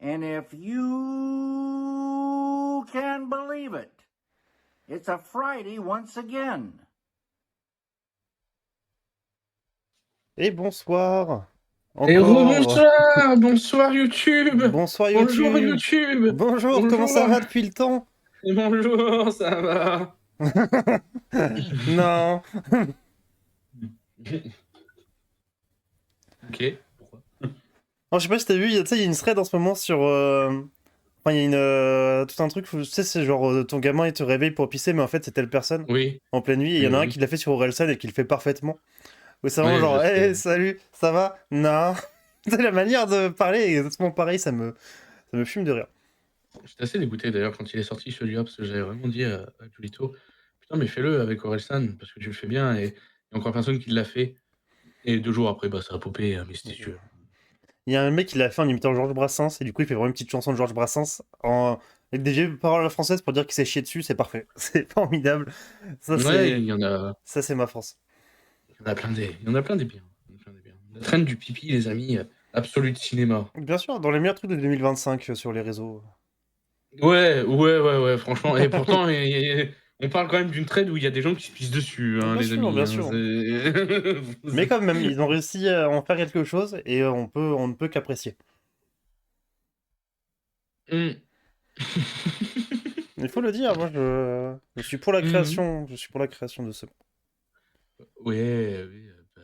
And if you can believe it, it's a Friday once again. Et bonsoir. Et Encore. bonsoir YouTube, Bonsoir bonjour YouTube. YouTube, Bonjour, comment ça bonjour, va depuis le temps? et bonjour, ça va? Non. Ok, pourquoi? Oh, je sais pas si t'as vu, tu sais, il y a une thread en ce moment sur... Enfin, il y a tout un truc, tu sais, c'est genre ton gamin il te réveille pour pisser, mais en fait c'est telle personne Oui, en pleine nuit. Et il y oui, en a un oui, qui l'a fait sur Orelsan et qui le fait parfaitement. Où c'est vraiment ouais, je genre, sais. hey, salut, ça va? Non. C'est la manière de parler est exactement pareil, ça me fume de rire. J'étais assez dégoûté d'ailleurs quand il est sorti celui-là, parce que j'avais vraiment dit à Julito, putain, mais fais-le avec Orelsan, parce que tu le fais bien, et il y a encore personne qui l'a fait. Et 2 jours après, bah, ça a popé, mais c'était sûr. Il y a un mec qui l'a fait en imitant Georges Brassens, et du coup il fait vraiment une petite chanson de Georges Brassens avec des vieilles paroles françaises pour dire qu'il s'est chié dessus, c'est parfait. C'est formidable. Ça Ouais, c'est ça c'est ma force. il y en a plein des, il y en a plein des biens. Il y en a plein des biens. La traîne du pipi, les amis, absolu de cinéma. Bien sûr, dans les meilleurs trucs de 2025 sur les réseaux. Ouais, franchement, et pourtant, on parle quand même d'une trade où il y a des gens qui se pissent dessus, hein, Bien les sûr, amis. bien Hein, sûr. Mais c'est... quand même, ils ont réussi à en faire quelque chose et on ne peut qu'apprécier. Mm. Il faut le dire, moi je suis pour la Mhm. création, je suis pour la création de ce. Ouais, oui, bah,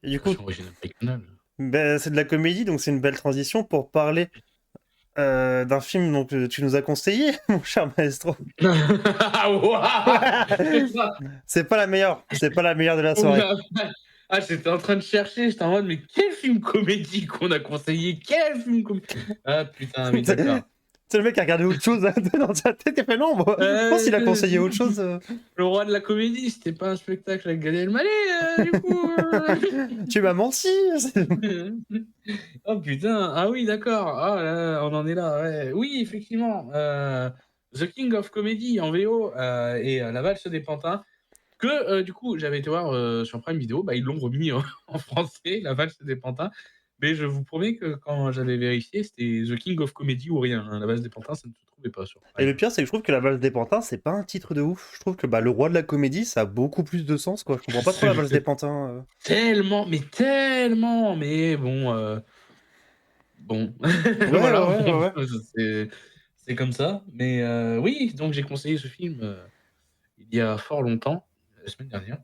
Et du coup, création originale canal. ben, c'est de la comédie, donc c'est une belle transition pour parler d'un film donc, que tu nous as conseillé, mon cher maestro. Waouh. C'est pas la meilleure, c'est pas la meilleure de la soirée. Ah, j'étais en train de chercher, j'étais en mode, mais quel film comédie qu'on a conseillé? Quel film comédie? Ah putain, oui, d'accord. C'est le mec qui a regardé autre chose dans sa tête, il a fait non, moi, je pense qu'il a conseillé autre chose. Le roi de la comédie, c'était pas un spectacle avec Gad Elmaleh, du coup. Tu m'as menti. Oh putain, ah oui, d'accord. Ah là, on en est là, ouais. Oui, effectivement. The King of Comedy en VO et La Valse des Pantins, que du coup, j'avais été voir sur Prime Video. Bah, ils l'ont remis en français, La Valse des Pantins. Mais je vous promets que quand j'avais vérifié, c'était The King of Comedy ou rien. Hein. La Valse des Pantins, ça ne se trouvait pas sur Et le Prime. pire, c'est que je trouve que La Valse des Pantins, c'est pas un titre de ouf. Je trouve que bah, le roi de la comédie, ça a beaucoup plus de sens, quoi. Je comprends pas trop La Valse des Pantins. Tellement, mais bon, bon, Ouais, voilà, ouais, ouais, ouais. c'est c'est comme ça. Mais oui, donc j'ai conseillé ce film il y a fort longtemps, la semaine dernière,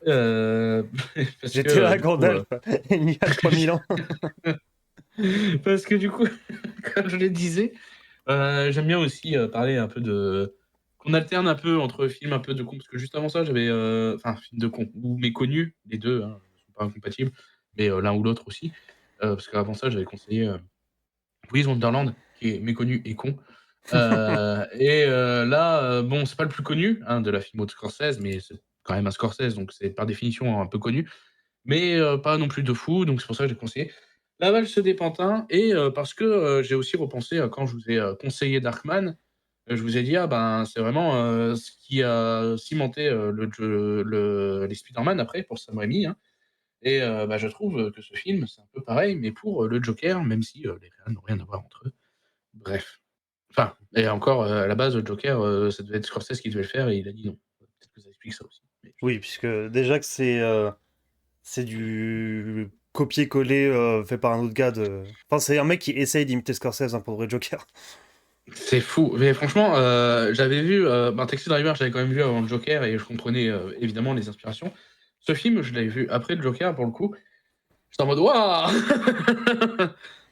parce que J'étais là à du coup, Gandalf, il y a 3000 ans. parce que du coup, comme je le disais, j'aime bien aussi parler un peu de qu'on alterne un peu entre films un peu de con, parce que juste avant ça, j'avais, enfin, film de con ou méconnus, les deux, hein, ne sont pas incompatibles, mais l'un ou l'autre aussi, parce qu'avant ça, j'avais conseillé Willy's Wonderland, qui est méconnu et con. Et là, bon, c'est pas le plus connu hein, de la filmo de Scorsese, mais c'est quand même un Scorsese, donc c'est par définition un peu connu, mais pas non plus de fou, donc c'est pour ça que j'ai conseillé La Valse des Pantins et parce que j'ai aussi repensé à quand je vous ai conseillé Darkman, je vous ai dit: «Ah ben, c'est vraiment, ce qui a cimenté, les Spider-Man après pour Sam Raimi, hein» et bah, je trouve que ce film, c'est un peu pareil, mais pour le Joker, même si les réals n'ont rien à voir entre eux. Bref. Enfin, et encore, à la base, le Joker, ça devait être Scorsese qui devait le faire et il a dit non. Peut-être que ça explique ça aussi. Mais je sais Oui, puisque déjà que c'est du copier-coller fait par un autre gars de. Enfin, c'est un mec qui essaye d'imiter Scorsese hein, pour le vrai Joker. c'est fou. Mais franchement, j'avais vu, ben, Taxi Driver, j'avais quand même vu avant le Joker et je comprenais, évidemment les inspirations. Ce film, je l'avais vu après le Joker pour le coup. J'étais en mode: «Waouh!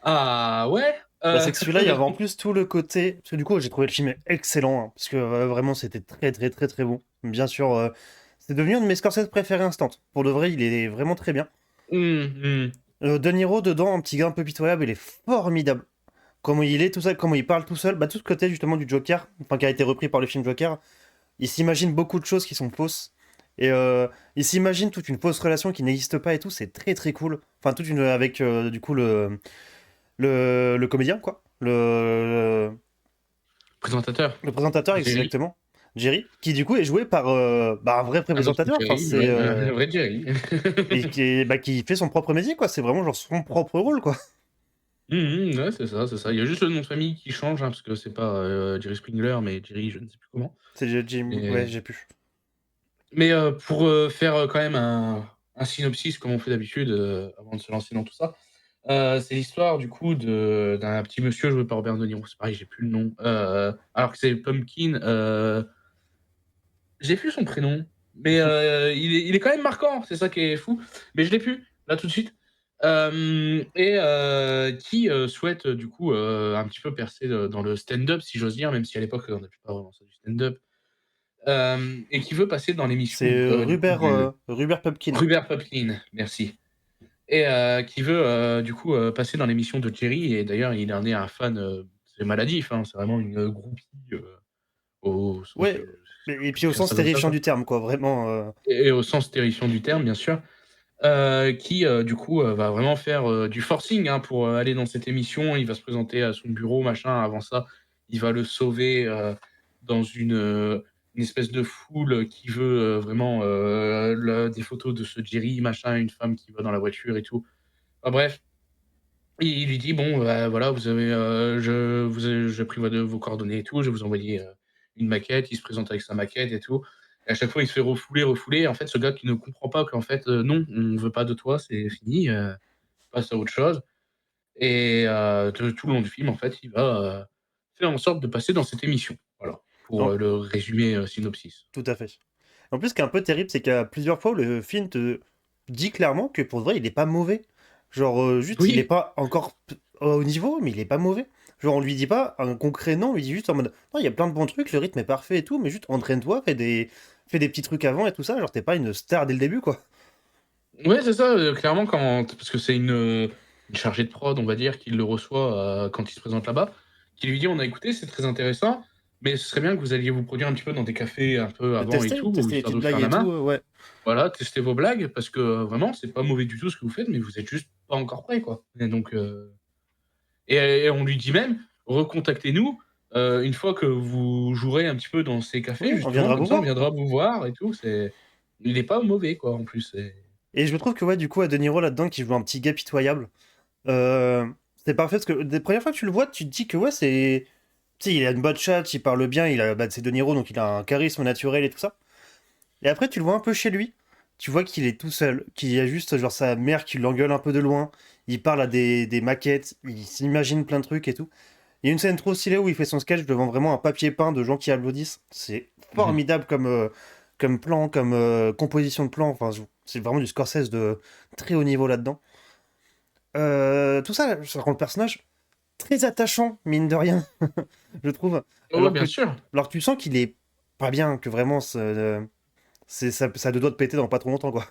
Ah ouais?» Bah, c'est que celui-là, il y avait en plus tout le côté. Parce que du coup, j'ai trouvé le film excellent. Hein, parce que vraiment, c'était très, très, très, très bon. Bien sûr, c'est devenu un de mes Scorsese préférés instant. Pour de vrai, il est vraiment très bien. Mmh mh. De Niro, dedans, un petit gars un peu pitoyable, il est formidable. Comment il est tout seul, comment il parle tout seul. Bah, tout ce côté justement du Joker, enfin, qui a été repris par le film Joker. Il s'imagine beaucoup de choses qui sont fausses. Et il s'imagine toute une fausse relation qui n'existe pas et tout. C'est très, très cool. Enfin, toute une. Avec du coup le comédien, quoi. Présentateur, Le présentateur, Jerry. exactement. Jerry, qui du coup est joué par bah, un vrai Un autre présentateur. Enfin, Jerry, c'est. ouais, un vrai Jerry. Et qui fait son propre métier, quoi. C'est vraiment genre son propre rôle, quoi. Ouais, c'est ça, c'est ça. Il y a juste le nom de famille qui change, hein, parce que c'est pas, Jerry Springler, mais Jerry je ne sais plus comment. C'est Jim, ouais, Mais j'ai pu. pour, faire, quand même un synopsis comme on fait d'habitude, avant de se lancer dans tout ça, c'est l'histoire du coup d'un petit monsieur joué par Robert De Niro. C'est pareil, j'ai plus le nom, alors que c'est Pumpkin, j'ai plus son prénom, mais il est quand même marquant, c'est ça qui est fou. Mais je l'ai plus, là, tout de suite. Et qui, souhaite, du coup, un petit peu percer, dans le stand-up, si j'ose dire, même si à l'époque, on appelait pas vraiment ça du stand-up. Et qui veut passer dans l'émission, C'est du coup, du Rubert Pupkin. Rupert Pupkin, merci. Et qui veut, du coup, passer dans l'émission de Jerry. Et d'ailleurs, il en est un fan, c'est maladif, hein, c'est vraiment une, groupie, au sens, Ouais, et on puis peut au dire sens ça comme ça, terrifiant quoi. du terme, quoi, vraiment. Et au sens terrifiant du terme, bien sûr. Qui, du coup, va vraiment faire, du forcing, hein, pour, aller dans cette émission. Il va se présenter à son bureau, machin. Avant ça, il va le sauver, dans une espèce de foule qui veut, vraiment, le des photos de ce Jerry, machin, une femme qui va dans la voiture et tout. Enfin bref, il lui dit: «Bon, bah, voilà, vous avez, j'ai pris vos coordonnées et tout, je vais vous envoyer, une maquette». Il se présente avec sa maquette et tout, et à chaque fois, il se fait refouler, refouler. En fait, ce gars qui ne comprend pas qu'en fait, non, on veut pas de toi, c'est fini, passe à autre chose. Et tout le long du film, en fait, il va, faire en sorte de passer dans cette émission. Voilà, pour, Non, le résumé, synopsis. tout à fait. En plus, ce qui est un peu terrible, c'est qu'à plusieurs fois, le film te dit clairement que pour de vrai, il est pas mauvais. Genre, juste, il est Oui, pas encore au niveau, mais il est pas mauvais. Genre, on lui dit pas un concret non, on lui dit juste en mode, non, il y a plein de bons trucs, le rythme est parfait et tout, mais juste entraîne-toi, fais des petits trucs avant et tout ça. Genre, t'es pas une star dès le début, quoi. ouais, c'est ça, clairement parce que c'est une chargée de prod, on va dire, qui le reçoit, quand il se présente là-bas, qui lui dit: «On a écouté, c'est très intéressant, mais ce serait bien que vous alliez vous produire un petit peu dans des cafés un peu avant et tout, Tester les histoire petites de vous faire blagues la et tout, main. ouais. Voilà, tester vos blagues parce que, vraiment, c'est pas mauvais du tout ce que vous faites, mais vous êtes juste pas encore prêts, quoi». Et donc et on lui dit même: «Recontactez-nous, une fois que vous jouerez un petit peu dans ces Oui, cafés on justement, viendra comme vous ça on voir. viendra vous voir et tout». Il est pas mauvais, quoi, en plus, Et je trouve que, ouais, du coup, à De Niro là-dedans, qui joue un petit gars pitoyable, euh, c'est parfait parce que des premières fois que tu le vois, tu te dis que, ouais, c'est. Tu sais, il a une bonne chatte, il parle bien, c'est De Niro, donc il a un charisme naturel et tout ça. Et après, tu le vois un peu chez lui. Tu vois qu'il est tout seul, qu'il y a juste genre sa mère qui l'engueule un peu de loin. Il parle à des maquettes, il s'imagine plein de trucs et tout. Il y a une scène trop stylée où il fait son sketch devant vraiment un papier peint de gens qui applaudissent. C'est mmh. formidable comme plan, comme composition de plan. Enfin, c'est vraiment du Scorsese de très haut niveau là-dedans. Tout ça, ça rend le personnage très attachant, mine de rien, je trouve. Ouais, bien sûr. Alors que tu sens qu'il est pas bien, que vraiment ça a deux doigts de péter dans pas trop longtemps, quoi.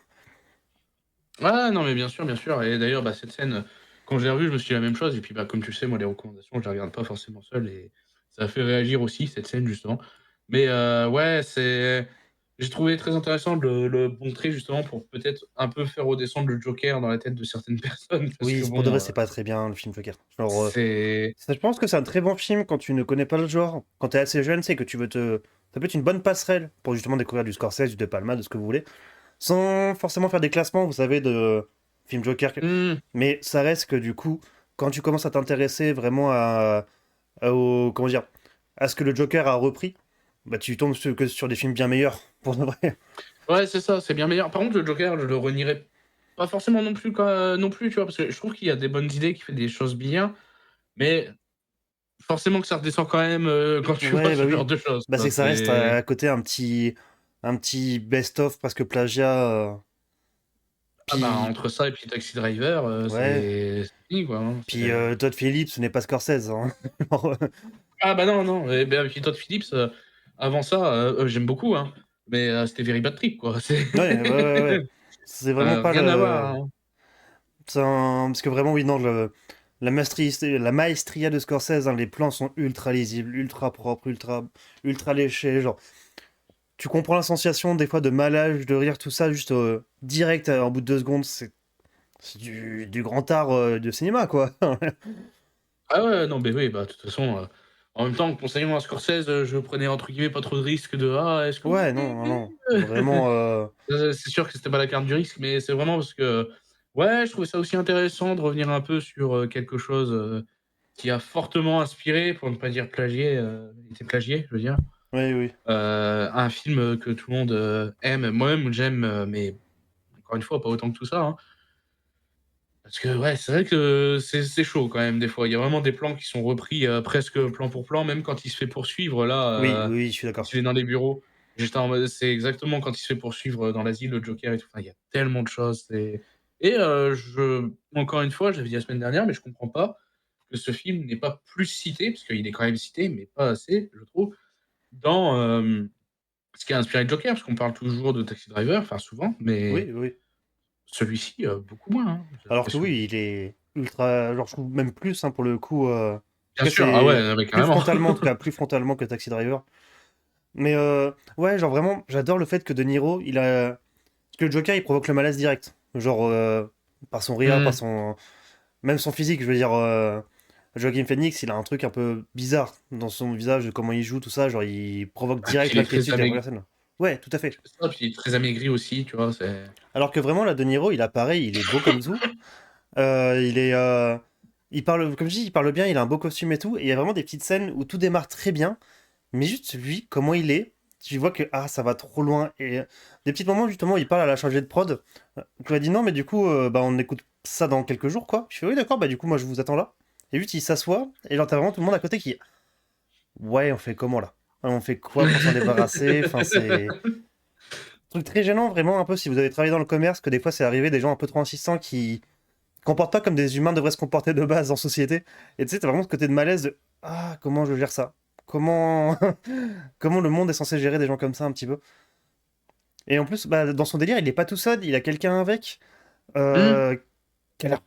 Ah non, mais bien sûr. Et d'ailleurs, bah, cette scène, quand je l'ai revue, je me suis dit la même chose. Et puis, bah, comme tu le sais, moi, les recommandations, je les regarde pas forcément seul, et ça a fait réagir aussi, cette scène, justement. Mais ouais, j'ai trouvé très intéressant de le montrer, justement, pour peut-être un peu faire redescendre le Joker dans la tête de certaines personnes. Parce que Oui, pour de bon, vrai, c'est pas très bien le film Joker. Genre, c'est. je pense que c'est un très bon film quand tu ne connais pas le genre. Quand t'es assez jeune, c'est que tu veux te. Ça peut être une bonne passerelle pour justement découvrir du Scorsese, du De Palma, de ce que vous voulez. Sans forcément faire des classements, vous savez, de film Joker. Mmh. Mais ça reste que du coup, quand tu commences à t'intéresser vraiment comment dire, à ce que le Joker a repris, bah tu tombes que sur des films bien meilleurs, pour de vrai. Ouais, c'est ça, c'est bien meilleur. Par contre, le Joker, je le renierai pas forcément non plus, non plus, tu vois? Parce que je trouve qu'il y a des bonnes idées, qu'il fait des choses bien, mais forcément que ça redescend quand même, quand tu vois Ouais, bah ce genre oui. de choses, Bah quoi. c'est que ça reste C'est à côté un petit best-of presque plagiat. Ah bah, Puis, entre ça et puis Taxi Driver, ouais. c'est fini, quoi, hein, Puis Todd Phillips, ce n'est pas Scorsese, hein. Genre, Ah bah, non, non, et bah, puis Todd Phillips, avant ça, j'aime beaucoup, hein, mais c'était Very Bad Trip, quoi. C'est ouais, ouais, ouais, ouais. C'est vraiment pas rien à voir, le. hein. Parce que vraiment, oui, non, la maestria de Scorsese, hein, les plans sont ultra lisibles, ultra propres, ultra léchés. Genre, tu comprends la sensation des fois de malage, de rire, tout ça, juste direct en bout de 2 secondes. C'est du grand art de cinéma, quoi. Ah ouais, non, mais oui, bah, de toute façon, en même temps, conseillant à Scorsese, je prenais entre guillemets «pas trop de risques» de: «Ah, est-ce que vous Ouais, non, non, aimez?» non. Vraiment. C'est sûr que c'était pas la carte du risque, mais c'est vraiment parce que, Ouais, je trouvais ça aussi intéressant de revenir un peu sur, quelque chose, qui a fortement inspiré, pour ne pas dire plagié, été plagié, je veux dire. Oui, oui. Un film, que tout le monde, aime. Moi-même j'aime, mais encore une fois, pas autant que tout ça, hein. Parce que ouais, c'est vrai que c'est chaud quand même des fois. Il y a vraiment des plans qui sont repris, presque plan pour plan, même quand il se fait poursuivre Oui, là, oui, oui, je suis quand d'accord. il est dans les bureaux. J'étais en mode c'est exactement quand il se fait poursuivre, dans l'asile, le Joker et tout. Enfin, il y a tellement de choses, je encore une fois, je l'avais dit la semaine dernière, mais je comprends pas que ce film n'est pas plus cité, parce qu'il est quand même cité, mais pas assez, je trouve, dans, ce qui a inspiré le Joker. Parce qu'on parle toujours de Taxi Driver, enfin souvent, Oui, mais oui. celui-ci, beaucoup moins, hein, j'ai Alors que l'impression. oui, il est ultra genre je trouve même plus, hein, pour le coup, en tout Bien cas sûr, ah ouais, c'est non mais plus carrément. frontalement, en tout cas, plus frontalement que Taxi Driver. Mais ouais, genre vraiment, j'adore le fait que De Niro, il a parce que le Joker, il provoque le malaise direct. Genre par son rire, par Mmh. son même son physique, je veux dire Joaquin Phoenix, il a un truc un peu bizarre dans son visage, de comment il joue, tout ça, genre il provoque Ah puis direct il est très l'inquiétude dès la amaigri, première scène. Ouais, tout à fait. c'est ça, puis il est très amaigri aussi, tu vois? C'est Alors que vraiment, là, De Niro, il a pareil, il est beau comme tout. Il est. Il parle, comme je dis, il parle bien, il a un beau costume et tout. Et il y a vraiment des petites scènes où tout démarre très bien. Mais juste lui, comment il est, tu vois que ah, ça va trop loin. Et des petits moments, justement, où il parle à la chargée de prod. Tu m'as dit non, mais du coup, bah, on écoute ça dans quelques jours, quoi. Je fais oui, d'accord, bah, du coup, moi, je vous attends là. Et juste, il s'assoit. Et genre, t'as vraiment tout le monde à côté qui. Ouais, on fait comment là? On fait quoi pour s'en débarrasser? Enfin, c'est. Truc très gênant, vraiment, un peu, si vous avez travaillé dans le commerce, que des fois, c'est arrivé des gens un peu trop insistants qui comportent pas comme des humains devraient se comporter de base en société. Et tu sais, t'as vraiment ce côté de malaise de ah, comment je gère ça? Comment comment le monde est censé gérer des gens comme ça un petit peu? Et en plus, bah, dans son délire, il est pas tout seul, il a quelqu'un avec mmh. euh, qui a l'air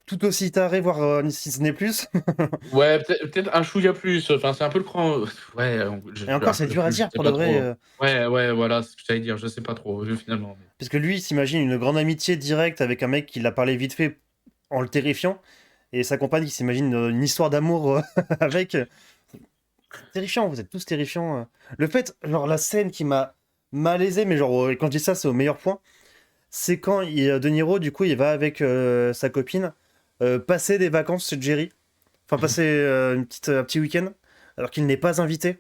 tout aussi taré, voire si ce n'est plus. Ouais, peut-être un chouïa plus, enfin, c'est un peu le cran, ouais, Et encore, un c'est chouïa dur à plus, je dire sais pour de pas vrai, trop. Ouais, ouais, voilà, c'est ce que j'allais dire, je sais pas trop, finalement, mais parce que lui, il s'imagine une grande amitié directe avec un mec qui l'a parlé vite fait en le terrifiant, et sa compagne qui s'imagine une histoire d'amour avec. Terrifiant, vous êtes tous terrifiants. Le fait, genre la scène qui m'a malaisé, mais genre quand je dis ça, c'est au meilleur point, c'est quand De Niro, du coup, il va avec sa copine passer des vacances chez Jerry, enfin passer un petit week-end, alors qu'il n'est pas invité.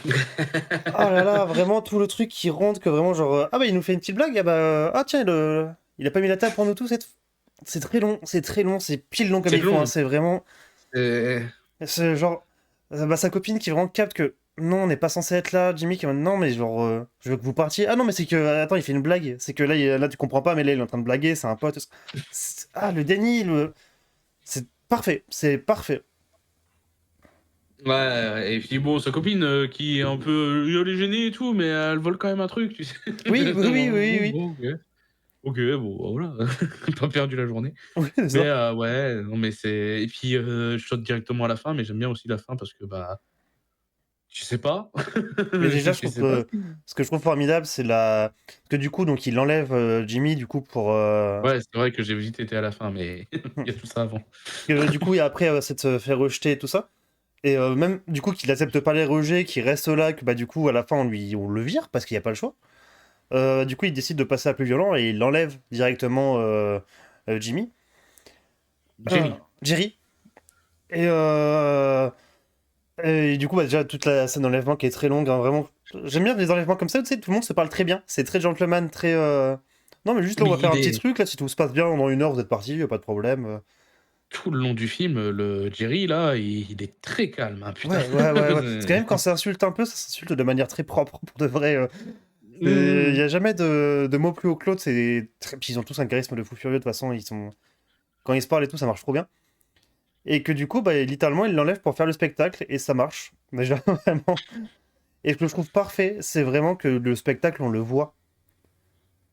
Oh là là, vraiment tout le truc qui rentre que vraiment genre ah bah il nous fait une petite blague, ah bah ah tiens il a pas mis la table pour nous tous. C'est très long, c'est pile long comme c'est il faut, long, hein, hein. c'est vraiment C'est c'est genre, bah, sa copine qui vraiment capte que non, on n'est pas censé être là. Jimmy qui va non, mais genre, je veux que vous partiez. Ah non, mais c'est que, attends, il fait une blague. C'est que là, là, tu comprends pas, mais là, il est en train de blaguer, c'est un pote. Ah, le déni, c'est parfait, c'est parfait. ouais, et puis bon, sa copine, qui est un peu, elle est gênée et tout, mais elle vole quand même un truc, tu sais? Oui, oui, oui, oui, oui. Bon, OK. OK, bon, bah, voilà, pas perdu la journée. Oui, c'est Mais ça. ouais, non, mais c'est et puis, je saute directement à la fin, mais j'aime bien aussi la fin parce que, bah, tu sais pas. Mais déjà, je Tu trouve sais pas que ce que je trouve formidable, c'est la. Que du coup, donc, il enlève Jimmy, du coup, pour. ouais, c'est vrai que j'ai vite été à la fin, mais il y a tout ça avant. Que, du coup, et après, cette fait rejeter et tout ça. Et même, du coup, qu'il accepte pas les rejets, qu'il reste là, que bah, du coup, à la fin, on le vire parce qu'il n'y a pas le choix. Du coup, il décide de passer à plus violent et il enlève directement Jimmy. Jerry. Jerry. Et, et du coup, bah, déjà, toute la scène d'enlèvement qui est très longue, hein, vraiment. J'aime bien les enlèvements comme ça, tu sais, tout le monde se parle très bien. C'est très gentleman, très. Non, mais juste là, on va Oui, faire un petit truc, là, si tout se passe bien, dans 1 heure, vous êtes parti, y a pas de problème. tout le long du film, le Jerry là, il est très calme, hein, putain. Ouais, ouais, ouais, ouais. Parce que quand même, quand ça insulte un peu, ça s'insulte de manière très propre, pour de vrai. Il n'y Mmh. a jamais de mots plus haut que l'autre. Puis ils ont tous un charisme de fou furieux, de toute façon. Quand ils se parlent et tout, ça marche trop bien. Et que du coup, bah, littéralement, ils l'enlèvent pour faire le spectacle, et ça marche. Déjà, vraiment. Et ce que je trouve parfait, c'est vraiment que le spectacle, on le voit.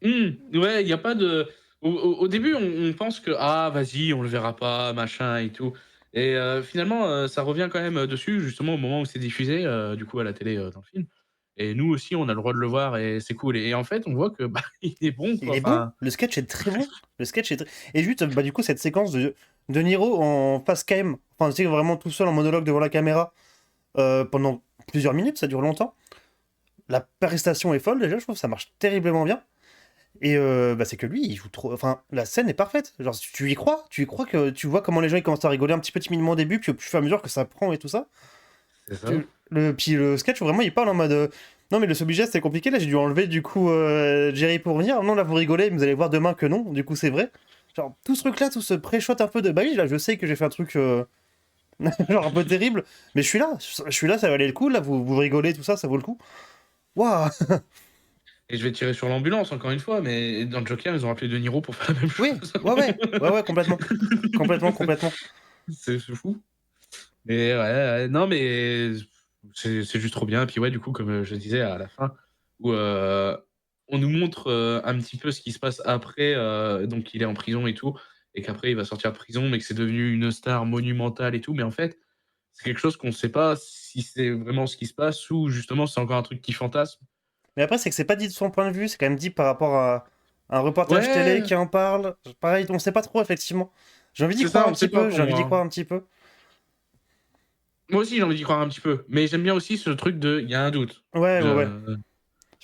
Ouais, il y a pas de au début, on pense que: «Ah vas-y, on le verra pas, machin et tout» et finalement, ça revient quand même, dessus, justement, au moment où c'est diffusé, du coup, à la télé, dans le film et nous aussi, on a le droit de le voir et c'est cool et en fait, on voit que, bah, il est bon, Il quoi, est bon, enfin, le sketch est très bon. Le sketch est très... Et juste, bah, du coup, cette séquence de Niro en face cam, enfin, tu sais, vraiment tout seul en monologue devant la caméra, pendant plusieurs minutes, ça dure longtemps. La prestation est folle, déjà, je trouve, ça marche terriblement bien. Et bah, c'est que lui, il joue trop. Enfin, la scène est parfaite. Genre, tu y crois que tu vois comment les gens ils commencent à rigoler un petit peu timidement au début, puis au fur et à mesure que ça prend et tout ça. C'est ça. Puis le sketch, vraiment, il parle en mode non, mais le Sobija, c'est compliqué. Là, j'ai dû enlever du coup Jerry pour venir. Non, là, vous rigolez, mais vous allez voir demain que non. Du coup, c'est vrai. Genre, tout ce truc-là, tout ce pré-shot un peu de bah oui, là, je sais que j'ai fait un truc genre un peu terrible, mais je suis là, ça valait le coup. Là, vous rigolez, tout ça, ça vaut le coup. Waouh! Et je vais tirer sur l'ambulance encore une fois, mais dans le Joker, ils ont appelé De Niro pour faire la même Oui, chose. ouais, complètement. Complètement, complètement. C'est fou. Mais ouais, non, mais c'est juste trop bien. Et puis ouais, du coup, comme je disais à la fin, où on nous montre un petit peu ce qui se passe après, donc il est en prison et tout, et qu'après il va sortir de prison, mais que c'est devenu une star monumentale et tout. Mais en fait, c'est quelque chose qu'on ne sait pas si c'est vraiment ce qui se passe ou justement c'est encore un truc qui fantasme. Mais après, c'est que c'est pas dit de son point de vue, c'est quand même dit par rapport à un reportage télé Ouais, qui en parle. Pareil, on sait pas trop, effectivement. J'ai envie d'y c'est croire ça, un on petit sait pas peu, pour j'ai envie d'y moi. croire un petit peu. Moi aussi, j'ai envie d'y croire un petit peu, mais j'aime bien aussi ce truc de il y a un doute. Ouais.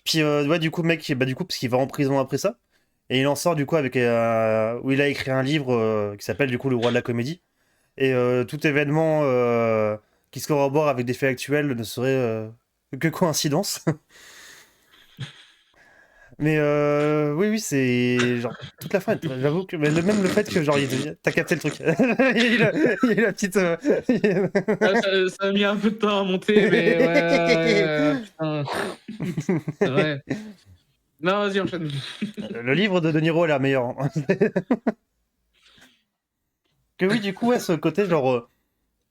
Puis, ouais, du coup, le mec, bah, du coup, parce qu'il va en prison après ça, et il en sort, du coup, avec. Où il a écrit un livre qui s'appelle, du coup, Le Roi de la Comédie. Et tout événement qui se corrobore avec des faits actuels ne serait que coïncidence. Mais oui, c'est genre toute la fin. J'avoue que mais même le fait que genre t'as capté le truc. Il y a eu la petite. Ah, ça a mis un peu de temps à monter, mais ouais, putain, c'est vrai. Non, vas-y, enchaîne. Le livre de Niro est la meilleure. Hein. Que oui, du coup, ouais, ce côté genre,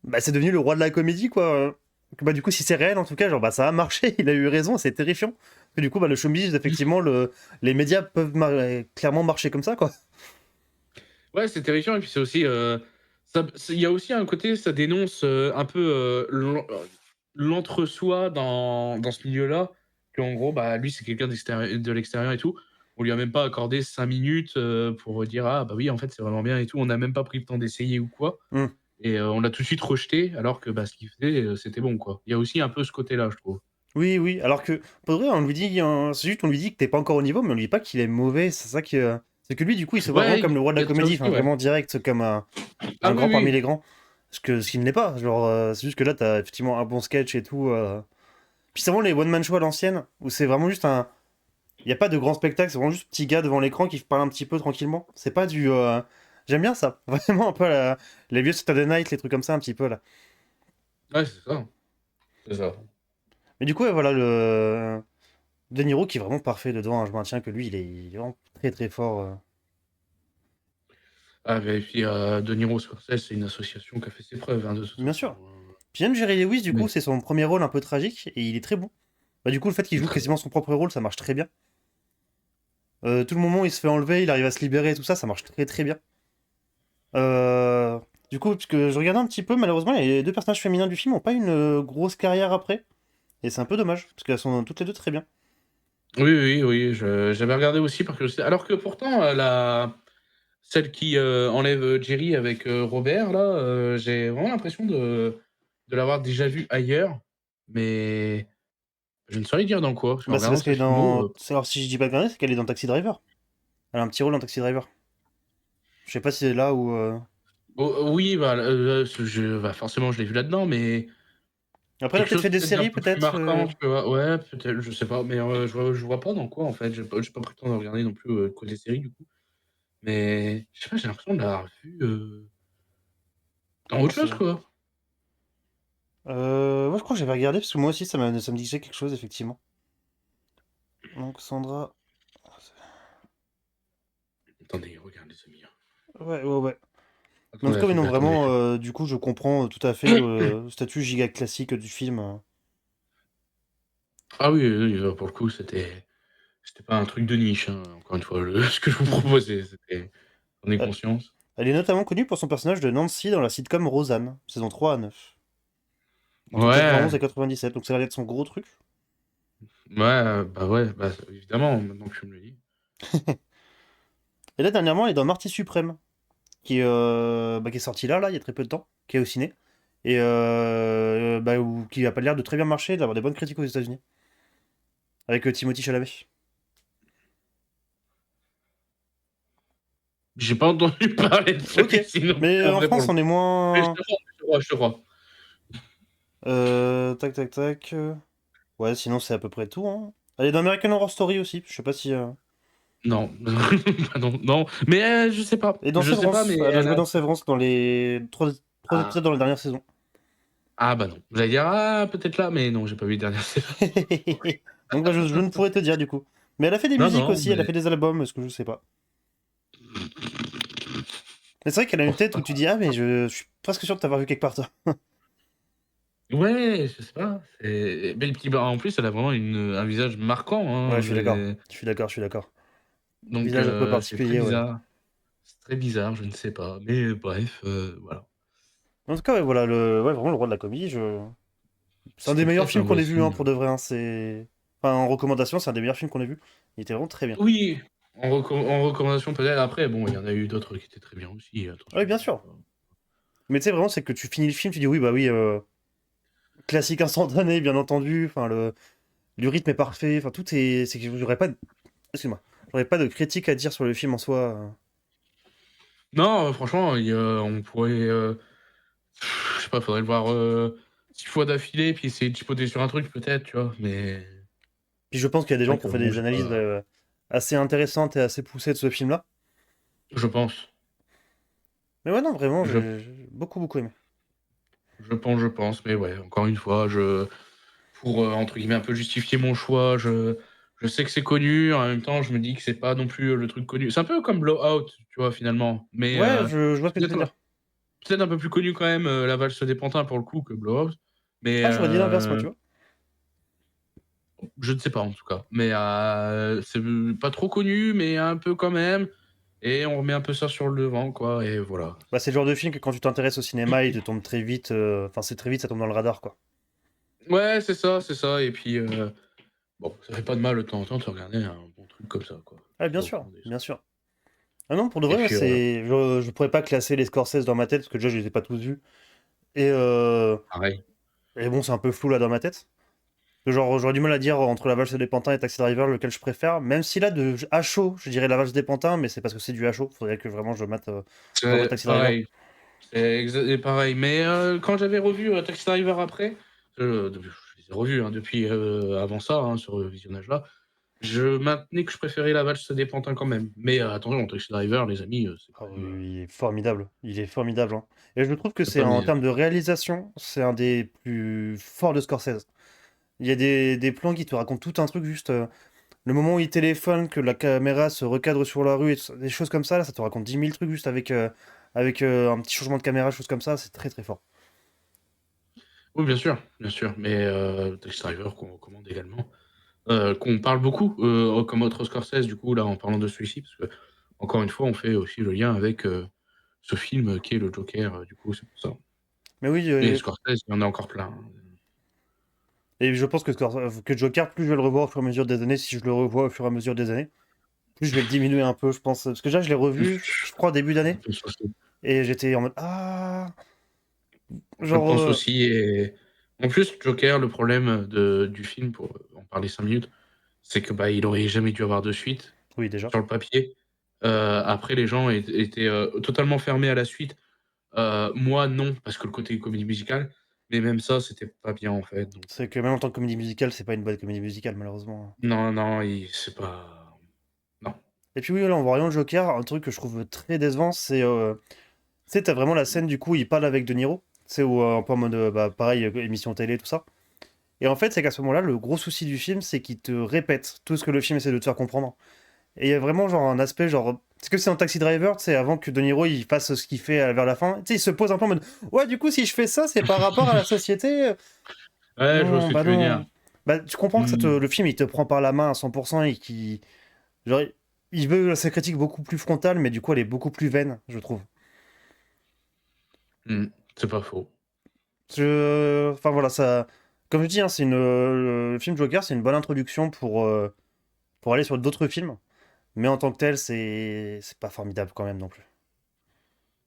bah c'est devenu le roi de la comédie quoi. Que, bah du coup, si c'est réel en tout cas, genre bah ça a marché. Il a eu raison, c'est terrifiant. Que du coup, bah le showbiz, effectivement, les médias peuvent clairement marcher comme ça quoi. Ouais, c'est terrifiant et puis c'est aussi, il y a aussi un côté, ça dénonce, un peu, l'entre-soi dans ce milieu-là, qu'en gros, bah, lui, c'est quelqu'un de l'extérieur et tout. On lui a même pas accordé 5 minutes, pour dire: «Ah bah oui, en fait, c'est vraiment bien et tout». On n'a même pas pris le temps d'essayer ou quoi Hmm. et on l'a tout de suite rejeté alors que, bah, ce qu'il faisait, c'était bon, quoi. Il y a aussi un peu ce côté-là, je trouve. Oui. Alors que, pour vrai, on lui dit, c'est juste, on lui dit que t'es pas encore au niveau, mais on lui dit pas qu'il est mauvais. C'est ça qui. C'est que lui, du coup, il se voit vraiment Ouais, comme le roi de il la y a de ça comédie, aussi, enfin, ouais. vraiment direct, comme Ah un oui, grand parmi oui. les grands. Ce qu'il n'est pas. Genre, c'est juste que là, t'as effectivement un bon sketch et tout. Puis c'est vraiment les one-man show à l'ancienne, où c'est vraiment juste un. Il y a pas de grand spectacle, c'est vraiment juste petit gars devant l'écran qui parle un petit peu tranquillement. C'est pas du. J'aime bien ça. Vraiment un peu les vieux Saturday Night, les trucs comme ça, un petit peu là. Ouais, c'est ça, c'est ça. Mais du coup, ouais, voilà, De Niro qui est vraiment parfait dedans. Hein. Je maintiens que lui, il est vraiment très très fort. Ah, et puis, De Niro Scorsese, c'est une association qui a fait ses preuves, hein, de toute Bien façon, sûr. Puis même Jerry Lewis, du coup, mais c'est son premier rôle un peu tragique et il est très bon. Bah, du coup, le fait qu'il c'est joue très quasiment son propre rôle, ça marche très bien. Tout le moment où il se fait enlever, il arrive à se libérer, tout ça, ça marche très très bien. Euh, Du coup, parce que je regardais un petit peu, malheureusement, les deux personnages féminins du film n'ont pas une grosse carrière après. Et c'est un peu dommage, parce qu'elles sont toutes les deux très bien. oui, je j'avais regardé aussi par curiosité. Alors que pourtant, la celle qui, enlève, Jerry avec, Robert là, j'ai vraiment l'impression de l'avoir déjà vue ailleurs, mais je ne saurais dire dans quoi, parce qu'en Bah, c'est regardant parce sa qu'elle est filmo, dans. Alors, si je dis pas de conneries, c'est qu'elle est dans Taxi Driver. Elle a un petit rôle dans Taxi Driver. Je sais pas si c'est là où. oui, bah, bah, forcément je l'ai vue là-dedans, mais Après, elle a quelque peut-être chose fait des peut-être d'un séries, peu plus peut-être. marquant, tu vois? Ouais, peut-être, je sais pas, mais je vois pas dans quoi en fait. J'ai pas pris le temps de regarder non plus, côté série du coup. Mais je sais pas, j'ai l'impression de l'avoir vu, dans Non, autre c'est. chose, quoi. Moi, je crois que j'avais regardé, parce que moi aussi, ça me disait quelque chose, effectivement. Donc, Sandra. Attendez, regarde les amis, hein. Ouais. Mais en tout Attendez, cas, oui, non, attendez. vraiment, du coup, je comprends tout à fait le statut giga classique du film. Ah oui, pour le coup, c'était pas un truc de niche, hein, encore une fois, le ce que je vous proposais, c'était j'en ai Euh, conscience. Elle est notamment connue pour son personnage de Nancy dans la sitcom Roseanne, saison 3 à 9, entre 91 Ouais, et 97, donc ça a l'air d'être son gros truc. ouais, bah, évidemment, maintenant que tu me le dis. Et là, dernièrement, elle est dans Marty Suprême, qui est sorti là, il y a très peu de temps, qui est au ciné, et qui a pas l'air de très bien marcher, d'avoir des bonnes critiques aux États-Unis, avec Timothée Chalamet. J'ai pas entendu parler de Ok. celui-ci, donc Mais en en vrai pour France, le on est coup. Mais je moins. te crois, je te crois, je te crois. Tac, tac, tac. Ouais, sinon, c'est à peu près tout, hein. Allez, dans American Horror Story aussi. Je sais pas si. Non, bah non, non. Mais je sais pas. Et dans Je sais pas, Severance. mais Elle a elle joué a. dans Severance dans les trois Ah, épisodes dans la dernière saison. ah bah non. J'allais dire, ah, peut-être là, mais non, j'ai pas vu les dernières séries. Donc, bah, je ne pourrais te dire du coup. Mais elle a fait des Non, musiques non, aussi, elle a mais. fait des albums, est-ce que je sais pas. Mais c'est vrai qu'elle a une tête où tu dis, ah, mais je suis presque sûr de t'avoir vu quelque part, toi. Ouais, je sais pas. Mais le petit bar, en plus, elle a vraiment un visage marquant. Ouais, Hein, je suis d'accord. Je suis d'accord, je suis d'accord. donc, Visage un peu c'est très particulier, ouais. bizarre. C'est très bizarre, je ne sais pas. Mais bref, voilà. En tout cas, ouais, voilà, ouais, vraiment le roi de la comédie, c'est un des C'était meilleurs très films fin, qu'on moi ait vu, aussi. hein, pour de vrai, hein, c'est. Enfin, en recommandation, c'est un des meilleurs films qu'on ait vu. Il était vraiment très bien. Oui, en recommandation peut-être. Après, bon, il y en a eu d'autres qui étaient très bien aussi, Oui, attention. bien sûr. Mais tu sais, vraiment, c'est que tu finis le film, tu dis, oui, bah oui, classique instantané, bien entendu. Enfin, le rythme est parfait. Enfin, tout est. C'est que j'aurais pas. Excuse-moi. J'aurais pas de critique à dire sur le film en soi. Non, franchement, on pourrait, je sais pas, faudrait le voir 6 fois d'affilée, puis essayer de chipoter sur un truc peut-être, tu vois? Mais Puis je pense qu'il y a des c'est gens vrai qui que ont fait bon, des j'ai analyses pas, assez intéressantes et assez poussées de ce film-là. je pense. Mais ouais, non, vraiment, Je j'ai beaucoup, beaucoup aimé. je pense, mais ouais, encore une fois, pour, entre guillemets, un peu justifier mon choix, je sais que c'est connu, en même temps, je me dis que c'est pas non plus, le truc connu. C'est un peu comme Blowout, tu vois, finalement, mais Ouais, je vois ce que tu veux peut-être dire. peut-être un peu plus connu quand même, La Valse des Pantins pour le coup que Blowout, mais Ah, j'aurais dit l'inverse, moi, tu vois. je ne sais pas en tout cas. Mais c'est pas trop connu, mais un peu quand même, et on remet un peu ça sur le devant, quoi, et voilà. Bah, c'est le genre de film que quand tu t'intéresses au cinéma, il te tombe très vite. Enfin, c'est très vite, ça tombe dans le radar, quoi. Ouais, c'est ça, et puis, bon, ça fait pas de mal de temps en temps de regarder un bon truc comme ça, quoi. Ah, Se bien sûr, recommander ça. bien sûr. Ah non, pour de Et vrai, ouais, puis, je pourrais pas classer les Scorsese dans ma tête, parce que déjà, je les ai pas tous vus. Et, pareil. et bon, c'est un peu flou, là, dans ma tête. Genre, j'aurais du mal à dire entre La Valse des Pantins et Taxi Driver lequel je préfère. Même si là, à chaud, je dirais La Valse des Pantins, mais c'est parce que c'est du à chaud. Faudrait que vraiment je mate, je revoie C'est Taxi Driver. pareil, c'est pareil, mais quand j'avais revu, Taxi Driver après, je les ai revus, hein, depuis, avant ça, hein, ce visionnage-là, je maintenais que je préférais La Valse des Pantins quand même. Mais attention, Taxi Driver, les amis, c'est Ah quand même, oui, il est formidable. Il est formidable, hein. Et je trouve que c'est c'est pas le en meilleur. termes de réalisation, c'est un des plus forts de Scorsese. Il y a des plans qui te racontent tout un truc, juste le moment où il téléphone, que la caméra se recadre sur la rue, et des choses comme ça, là, ça te raconte 10 000 trucs juste avec un petit changement de caméra, choses comme ça, c'est très très fort. Oui, bien sûr, mais Taxi Driver qu'on recommande également, qu'on parle beaucoup, comme autre Scorsese, du coup, là, en parlant de celui-ci, parce que encore une fois, on fait aussi le lien avec, ce film qui est le Joker, du coup, c'est pour ça. Mais oui, Mais Scorsese, il y en a encore plein, hein. et je pense que Joker, plus je vais le revoir au fur et à mesure des années, si je le revois au fur et à mesure des années, plus je vais le diminuer un peu, je pense. Parce que déjà, je l'ai revu, je crois, au début d'année, et j'étais en mode, ah, Je genre, pense aussi, et en plus, Joker, le problème du film, pour en parler 5 minutes, c'est que, bah, il aurait jamais dû avoir de suite, oui, déjà. sur le papier. Après, les gens étaient, totalement fermés à la suite. Moi, non, parce que le côté comédie musicale, mais même ça, c'était pas bien, en fait, donc C'est que même en tant que comédie musicale, c'est pas une bonne comédie musicale, malheureusement. non, non, c'est pas, non. Et puis oui, là, en voyant le Joker, un truc que je trouve très décevant, c'est, tu sais, t'as vraiment la scène, du coup, il parle avec De Niro, tu sais, où, un peu en mode, bah, pareil, émission télé, tout ça. Et en fait, c'est qu'à ce moment-là, le gros souci du film, c'est qu'il te répète tout ce que le film essaie de te faire comprendre. Et il y a vraiment genre un aspect genre. C'est que c'est un Taxi Driver, tu sais, avant que De Niro il fasse ce qu'il fait vers la fin. Tu sais, il se pose un peu en mode ouais, du coup, si je fais ça, c'est par rapport à la société. Ouais, je vois Non, ce que bah tu veux dire. non. Bah, tu comprends que Mmh. le film il te prend par la main à 100% et qui. Genre, il veut sa critique beaucoup plus frontale, mais du coup, elle est beaucoup plus vaine, je trouve. Mmh. C'est pas faux. Enfin voilà, ça. Comme je dis, hein, le film Joker, c'est une bonne introduction pour aller sur d'autres films. Mais en tant que tel, c'est pas formidable quand même non plus.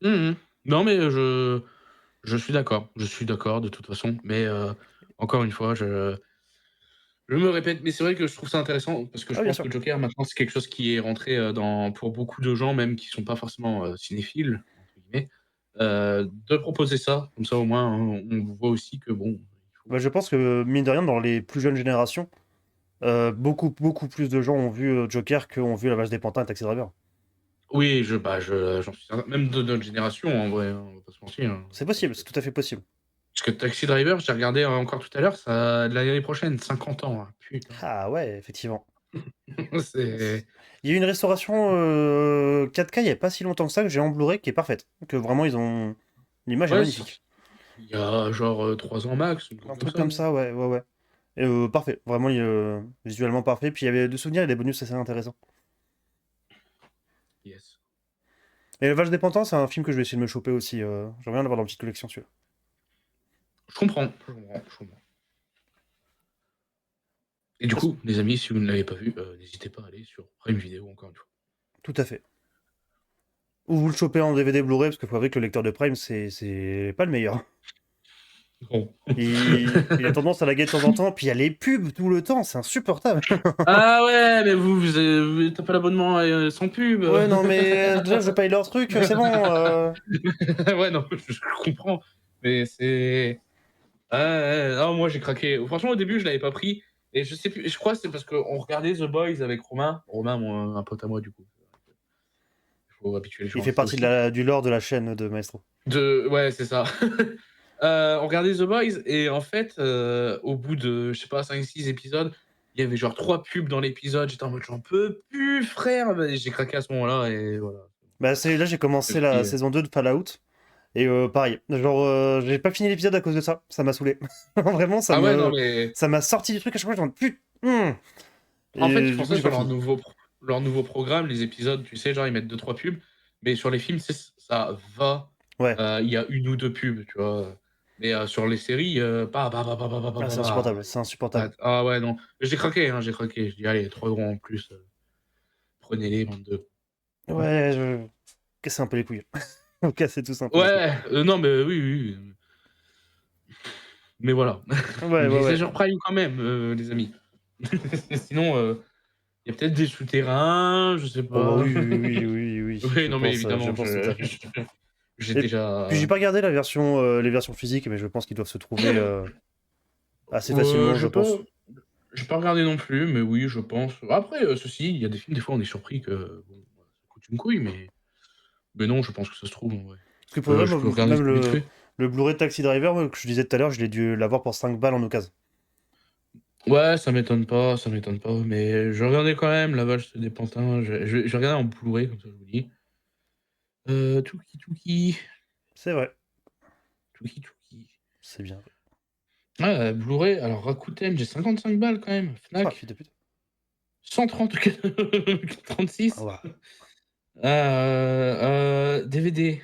Mmh mh. Non, mais je suis d'accord de toute façon, mais encore une fois, Je me répète, mais c'est vrai que je trouve ça intéressant parce que je Ah, bien pense sûr. que Joker, maintenant, c'est quelque chose qui est rentré, dans pour beaucoup de gens, même qui sont pas forcément, «cinéphiles» entre guillemets, de proposer ça. Comme ça, au moins, on voit aussi que bon, il faut Bah, je pense que, mine de rien, dans les plus jeunes générations, beaucoup, beaucoup plus de gens ont vu Joker qu'ont vu La Vache des Pantins et Taxi Driver. oui, j'en suis certain, même de notre génération en vrai, hein, on va pas se mentir, hein. C'est possible, c'est tout à fait possible. Parce que Taxi Driver, j'ai regardé, encore tout à l'heure, ça de l'année prochaine, 50 ans, hein, putain. Ah ouais, effectivement. C'est Il y a eu une restauration 4K il y a pas si longtemps que ça, que j'ai en Blu-ray, qui est parfaite. Que vraiment, ils ont... L'image est ouais, c'est magnifique. sorti il y a genre, 3 ans max, un truc Un comme truc ça, comme non? ça, ouais, ouais, ouais. Et parfait, vraiment visuellement parfait. Puis il y avait des souvenirs et des bonus assez intéressants. Yes. Et Le Vache des Pantins, c'est un film que je vais essayer de me choper aussi. J'aimerais bien l'avoir dans une petite collection, celui-là. Je comprends, je comprends, je comprends. Et du Est-ce- coup, les amis, si vous ne l'avez pas vu, n'hésitez pas à aller sur Prime Video, encore une fois. Tout à fait. Ou vous le chopez en DVD Blu-ray, parce qu'il faut avouer que le lecteur de Prime, c'est pas le meilleur. Bon. Il a tendance à laguer de temps en temps, puis il y a les pubs tout le temps, c'est insupportable. Ah ouais, mais vous tu pas l'abonnement, sans pub, Ouais, non, mais déjà, je paye leur truc, c'est bon. Ouais, non, je comprends, mais c'est ouais, ouais, non, moi j'ai craqué. Franchement, au début, je l'avais pas pris et je sais plus, je crois que c'est parce qu'on regardait The Boys avec Romain. Romain, mon un pote à moi, du coup. Il faut habituer les Il gens à fait ça partie aussi. du lore de la chaîne de Maestro. Ouais, c'est ça. On regardait The Boys et en fait, au bout de, je sais pas, 5-6 épisodes, il y avait genre 3 pubs dans l'épisode. J'étais en mode: «J'en peux plus frère!» Bah, j'ai craqué à ce moment-là et voilà. Bah, là, j'ai J'ai commencé la pris, saison 2 de Fallout, et pareil, genre, j'ai pas fini l'épisode à cause de ça m'a saoulé. Vraiment, ah ouais, non mais ça m'a sorti du truc à chaque fois, genre, putain. en fait, ils Et font du coup, ça j'ai sur pas fini. leur nouveau programme, les épisodes, tu sais, genre ils mettent 2-3 pubs, mais sur les films, ça va, Ouais, il y a 1 ou 2 pubs, tu vois? Mais, sur les séries, pas bah, bah, bah, bah, bah, bah, ah, bah, c'est bah, insupportable, c'est ah insupportable. ah ouais, non. J'ai craqué, hein, j'ai craqué. Je dis: «Allez, 3 euros en plus, prenez-les, bande de». Ouais, casser un peu les couilles. Casser tous un peu les couilles. Ouais, non, mais oui, oui, oui, mais voilà. Ouais, ouais, Mais c'est ouais. sur Prime quand même, les amis. Sinon, il y a peut-être des souterrains, je sais Oh bah pas. oui, oui, oui, oui, oui, Oui, non, mais je évidemment, pense tout à fait. j'ai Et puis j'ai déjà pas regardé les versions physiques, mais je pense qu'ils doivent se trouver assez facilement, je j'ai pas pense. j'ai pas regardé non plus, mais oui, je pense. Après, ceci, il y a des films, des fois, on est surpris que, bon, ça coûte une couille, mais non, je pense que ça se trouve, en vrai. Parce que pour vrai, Je moi, peux regarder même ça vite fait. le Blu-ray de Taxi Driver, moi, que je disais tout à l'heure, je l'ai dû l'avoir pour 5 balles en occasion. Ouais, ça m'étonne pas, mais je regardais quand même La Valse des Pantins, je vais regarder en Blu-ray, comme ça, je vous dis. Touki Touki, C'est vrai, Touki Touki. c'est bien. Ah, Blu-ray, alors Rakuten, j'ai 55 balles quand même. Ah, Fnac, fils de pute. 130 Ah, 36. ouais. DVD.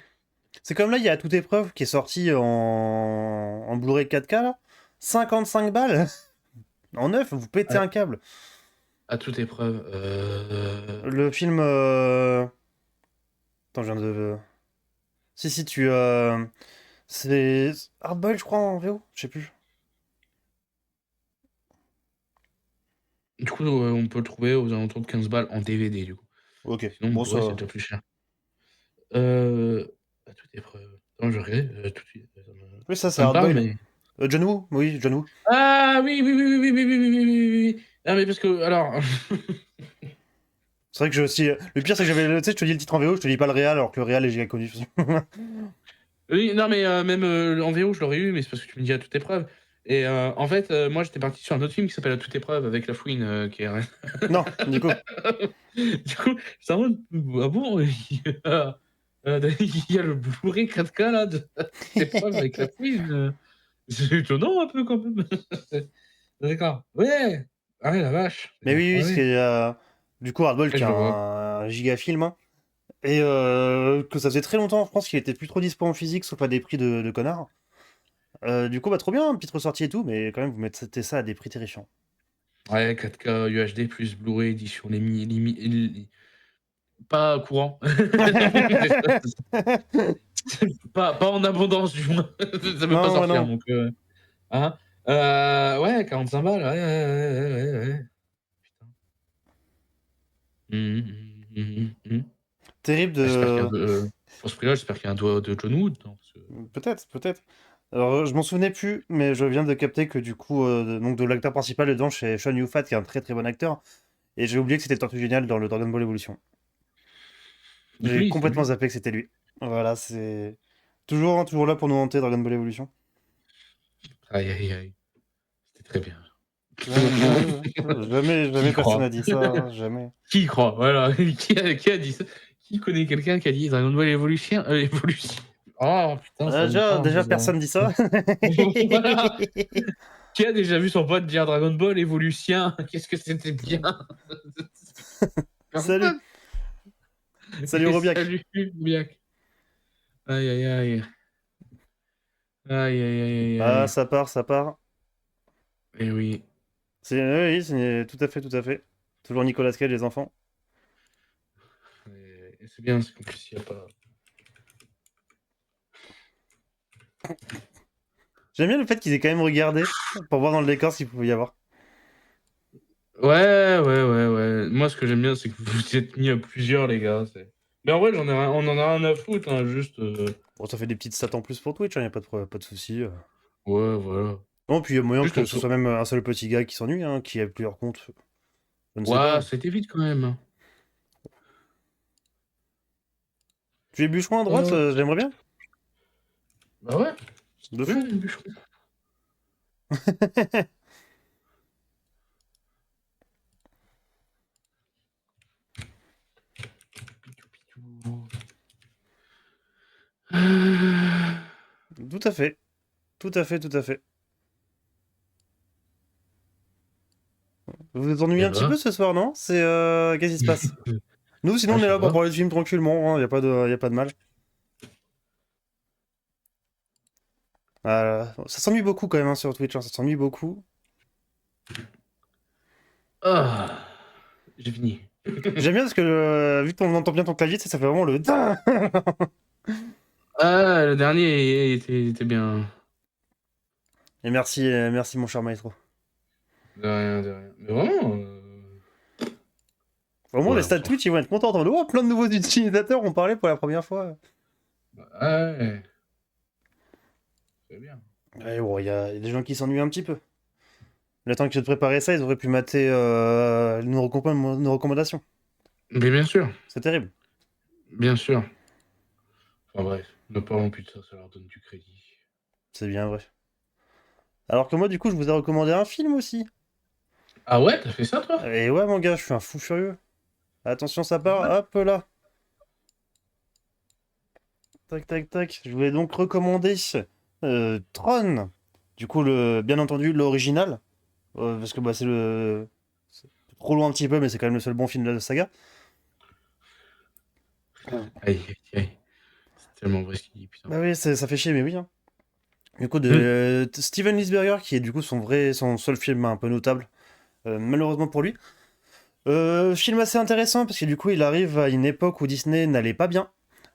C'est comme là, il y a Toute Épreuve qui est sorti en Blu-ray 4K, là. 55 balles en neuf, vous pétez À un câble. à toute épreuve, Le film. Attends, je viens de. Si, si, c'est Hardboiled, je crois, en VO. Je sais plus. du coup, on peut le trouver aux alentours de 15 balles en DVD, du coup. Ok, Sinon, bon, Blu-ray, c'est ça. déjà plus cher. À toute épreuve. Attends, je regarde, tout de suite, Oui, ça, c'est ça me parle, Hardboiled. mais John Woo, oui, John Woo. ah oui, oui, oui, oui, oui, oui, oui, oui, oui, oui, oui, oui. Ah, mais parce que alors C'est vrai que le pire, c'est que j'avais. Tu sais, je te dis le titre en VO, je te dis pas le réal, alors que le réal est giga connu. oui, non, mais même, en VO, je l'aurais eu, mais c'est parce que tu me dis à toute épreuve et en fait, moi, j'étais parti sur un autre film qui s'appelle À toute épreuve avec La Fouine, qui est Non, du coup. du coup, j'étais en mode: «Ah bon? Il y a le Blu-ray 4K là de À toute épreuve avec La Fouine, c'est étonnant un peu quand même». D'accord. Ouais! Ah ouais, la vache! Mais oui, oui, Ah ouais. c'est. Du coup, Hardboiled Ouais, qui est je le vois. un giga film, hein. Et que ça faisait très longtemps en France qu'il était plus trop dispo en physique, sauf à des prix de connards. Du coup, bah, trop bien, petite ressortie et tout, mais quand même, vous mettez ça à des prix terrifiants. Ouais, 4K UHD plus Blu-ray édition pas courant. Pas en abondance du moins. Ça veut pas Non, ouais, sortir non. donc hein? Ouais, 45 balles, ouais. Putain. Terrible J'espère qu'il y a de... pour ce prix-là, j'espère qu'il y a un doigt de John Wood, non, parce que Peut-être, peut-être. Alors, je m'en souvenais plus, mais je viens de capter que du coup, donc de l'acteur principal dedans, c'est Sean Yufat, qui est un très très bon acteur. Et j'ai oublié que c'était le Tortue Génial dans le Dragon Ball Evolution. J'ai c'est complètement lui. zappé que c'était lui. Voilà, c'est toujours là pour nous hanter Dragon Ball Evolution. Aïe, aïe, aïe. C'était très bien. Qui Jamais y personne croit? n'a dit ça, hein, jamais. Qui y croit? Voilà. Qui a dit ça? Qui connaît quelqu'un qui a dit Dragon Ball Evolution? Évolution. Oh putain, ça me parle, Déjà ça. personne dit ça. Voilà. Qui a déjà vu son pote dire Dragon Ball Evolution? Qu'est-ce que c'était bien? Salut, Personne. salut Robiac. Salut, Biac. Aïe, aïe, aïe. Aïe, aïe, aïe, aïe, Ah, aïe. ça part, ça part. Eh oui. Oui, c'est tout à fait, tout à fait. Toujours Nicolas Cage, les enfants. Et c'est bien, c'est qu'en plus, il n'y a pas. J'aime bien le fait qu'ils aient quand même regardé pour voir dans le décor s'il pouvait y avoir. Ouais. Moi, ce que j'aime bien, c'est que vous vous êtes mis à plusieurs, les gars. Mais en vrai, on en a rien à foutre, hein, juste. Bon, ça fait des petites stats en plus pour Twitch, hein, y a pas de souci. Ouais, voilà. Non, puis il y a moyen Juste que on ce se. soit même un seul petit gars qui s'ennuie, hein, qui a plusieurs comptes. Je ne sais Ouais, pas. c'était vite quand même, hein. Tu es bûcheron à droite, Euh, j'aimerais bien. Bah ouais, De ouais, fou. les bûcherons. Tout à fait. Tout à fait, tout à fait. Vous vous ennuyez Et un petit bah. peu ce soir, non? Qu'est-ce qui se passe? Nous, sinon, Ah, on je est sais là pour pas. parler de film tranquillement, hein, y a pas de mal. Ça s'ennuie beaucoup quand même hein, sur Twitch, hein, ça s'ennuie beaucoup. Ah, j'ai fini. J'aime bien parce que vu qu'on entend bien ton clavier, ça fait vraiment le. Ah, le dernier était bien. Et merci mon cher maestro. De rien, de rien. Mais vraiment. Au moins, les Ouais, on stats s'en fout. Twitch, ils vont être contents. Oh, plein de nouveaux utilisateurs ont parlé pour la première fois. Ouais. C'est bien. Ouais, bon, il y a des gens qui s'ennuient un petit peu. Le temps que j'ai de préparer ça, ils auraient pu mater nos recommandations. Mais bien sûr. C'est terrible. Bien sûr. Enfin bref, ne parlons plus de ça, ça leur donne du crédit. C'est bien vrai. Alors que moi, du coup, je vous ai recommandé un film aussi. Ah ouais, t'as fait ça toi? Et ouais, mon gars, je suis un fou furieux. Attention, ça part. Hop là. Tac, tac, tac. Je voulais donc recommander Tron. Du coup, bien entendu, l'original. Parce que bah, c'est trop loin un petit peu, mais c'est quand même le seul bon film de la saga. Aïe, aïe, aïe. C'est tellement vrai ce qu'il dit, putain. Bah oui, ça fait chier, mais oui. Hein. Du coup, Hmm. Steven Lisberger, qui est du coup son seul film un peu notable, malheureusement pour lui. Film assez intéressant, parce que du coup, il arrive à une époque où Disney n'allait pas bien.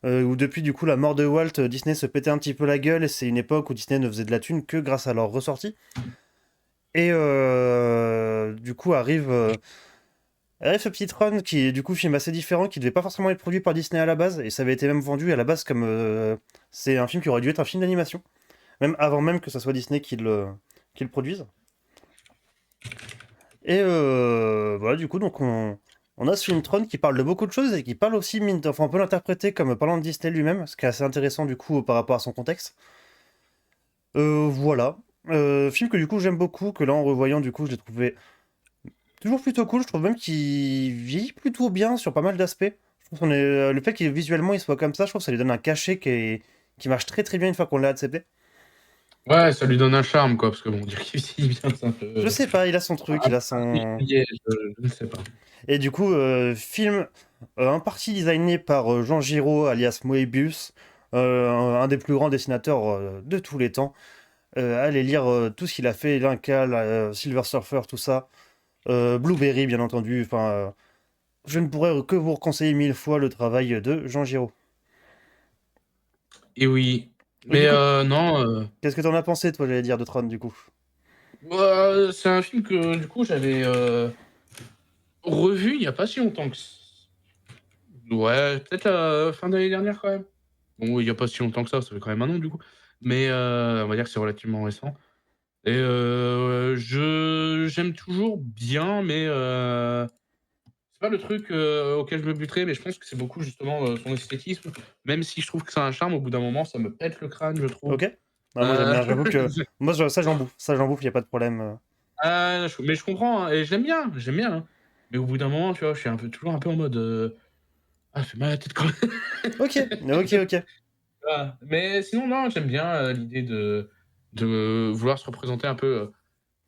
Où depuis du coup la mort de Walt, Disney se pétait un petit peu la gueule, et c'est une époque où Disney ne faisait de la thune que grâce à leurs ressorties. Et du coup arrive ce petit Tron qui est du coup film assez différent, qui devait pas forcément être produit par Disney à la base, et ça avait été même vendu à la base comme c'est un film qui aurait dû être un film d'animation, même avant même que ça soit Disney qui le produise. Et voilà, du coup, donc on a ce film Tron qui parle de beaucoup de choses et qui parle aussi, enfin on peut l'interpréter comme parlant de Disney lui-même, ce qui est assez intéressant du coup par rapport à son contexte. Voilà. Film que du coup j'aime beaucoup, que là en revoyant du coup je l'ai trouvé toujours plutôt cool, je trouve même qu'il vieillit plutôt bien sur pas mal d'aspects. Je trouve le fait qu'il visuellement il soit comme ça, je trouve que ça lui donne un cachet qui marche très très bien une fois qu'on l'a accepté. Ouais, ça lui donne un charme, quoi, parce que bon, dire qu'il vit bien, c'est un peu. Je sais pas, il a son truc, il a son... Particulier, je ne sais pas. Et du coup, film en partie designé par Jean Giraud, alias Moebius, un des plus grands dessinateurs de tous les temps. Allez lire tout ce qu'il a fait, Linka, Silver Surfer, tout ça. Blueberry, bien entendu. Enfin, je ne pourrais que vous conseiller 1000 fois le travail de Jean Giraud. Et oui. Et Mais du coup, non. qu'est-ce que t'en as pensé, toi, j'allais dire, de Tron, du coup? C'est un film que, du coup, j'avais revu il y a pas si longtemps que ouais, peut-être la fin d'année dernière quand même. Bon, il y a pas si longtemps que ça fait quand même un an du coup. Mais on va dire que c'est relativement récent et je j'aime toujours bien, mais c'est pas le truc, auquel je me buterais, mais je pense que c'est beaucoup justement, son esthétisme. Même si je trouve que ça a un charme, au bout d'un moment, ça me pète le crâne, je trouve. Ok. Ah, moi j'aime Heu, bien, j'avoue que moi ça j'en bouffe, il y a pas de problème. mais je comprends, hein et j'aime bien, hein. Mais au bout d'un moment, tu vois, je suis un peu toujours un peu en mode, «Ah, ça fait mal à la tête quand même». Ok, ok, ok. Voilà. Mais sinon, non, j'aime bien, l'idée de vouloir se représenter un peu,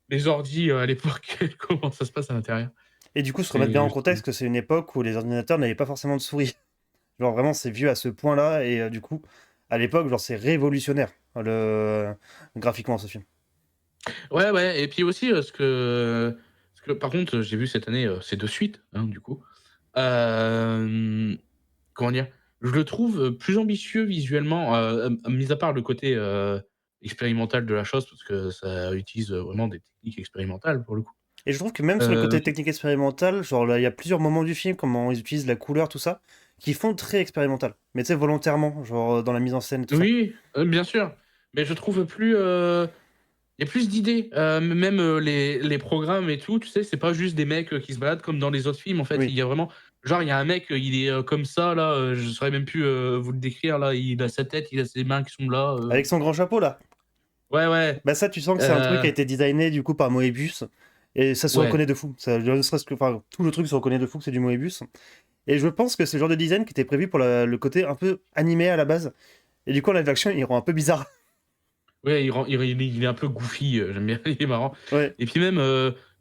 les ordis, à l'époque, comment ça se passe à l'intérieur. Et du coup, se remettre bien C'est en je trouve contexte que c'est une époque où les ordinateurs n'avaient pas forcément de souris. Genre vraiment, c'est vieux à ce point-là, et du coup, à l'époque, genre c'est révolutionnaire, graphiquement ce film. ouais, ouais et puis aussi, ce que par contre, j'ai vu cette année, c'est de suite, hein, du coup. Hem, comment dire? Je le trouve, plus ambitieux visuellement, mis à part le côté, expérimental de la chose parce que ça utilise, vraiment des techniques expérimentales pour le coup. Et je trouve que même sur le Heu, côté technique expérimental, genre là, il y a plusieurs moments du film, comment ils utilisent la couleur, tout ça, qui font très expérimental. Mais tu sais, volontairement, genre dans la mise en scène et tout ça. oui, bien sûr, mais je trouve plus, il y a plus d'idées, même, les programmes et tout, tu sais, c'est pas juste des mecs, qui se baladent comme dans les autres films, en fait. Il Oui. y a vraiment genre, il y a un mec, il est, comme ça là, je saurais même plus, vous le décrire là. Il a sa tête, il a ses mains qui sont là, Avec son grand chapeau là. ouais, ouais, Bah ça, tu sens que c'est un truc heu, qui a été designé du coup par Moebius. Et ça se ouais. reconnaît de fou. Ça, ne serait-ce que, enfin, tout le truc se reconnaît de fou que c'est du Moebius. Et je pense que c'est le genre de design qui était prévu pour le côté un peu animé à la base. Et du coup, en live action, il rend un peu bizarre. Ouais, il est un peu goofy, j'aime bien, il est marrant Ouais. et puis même,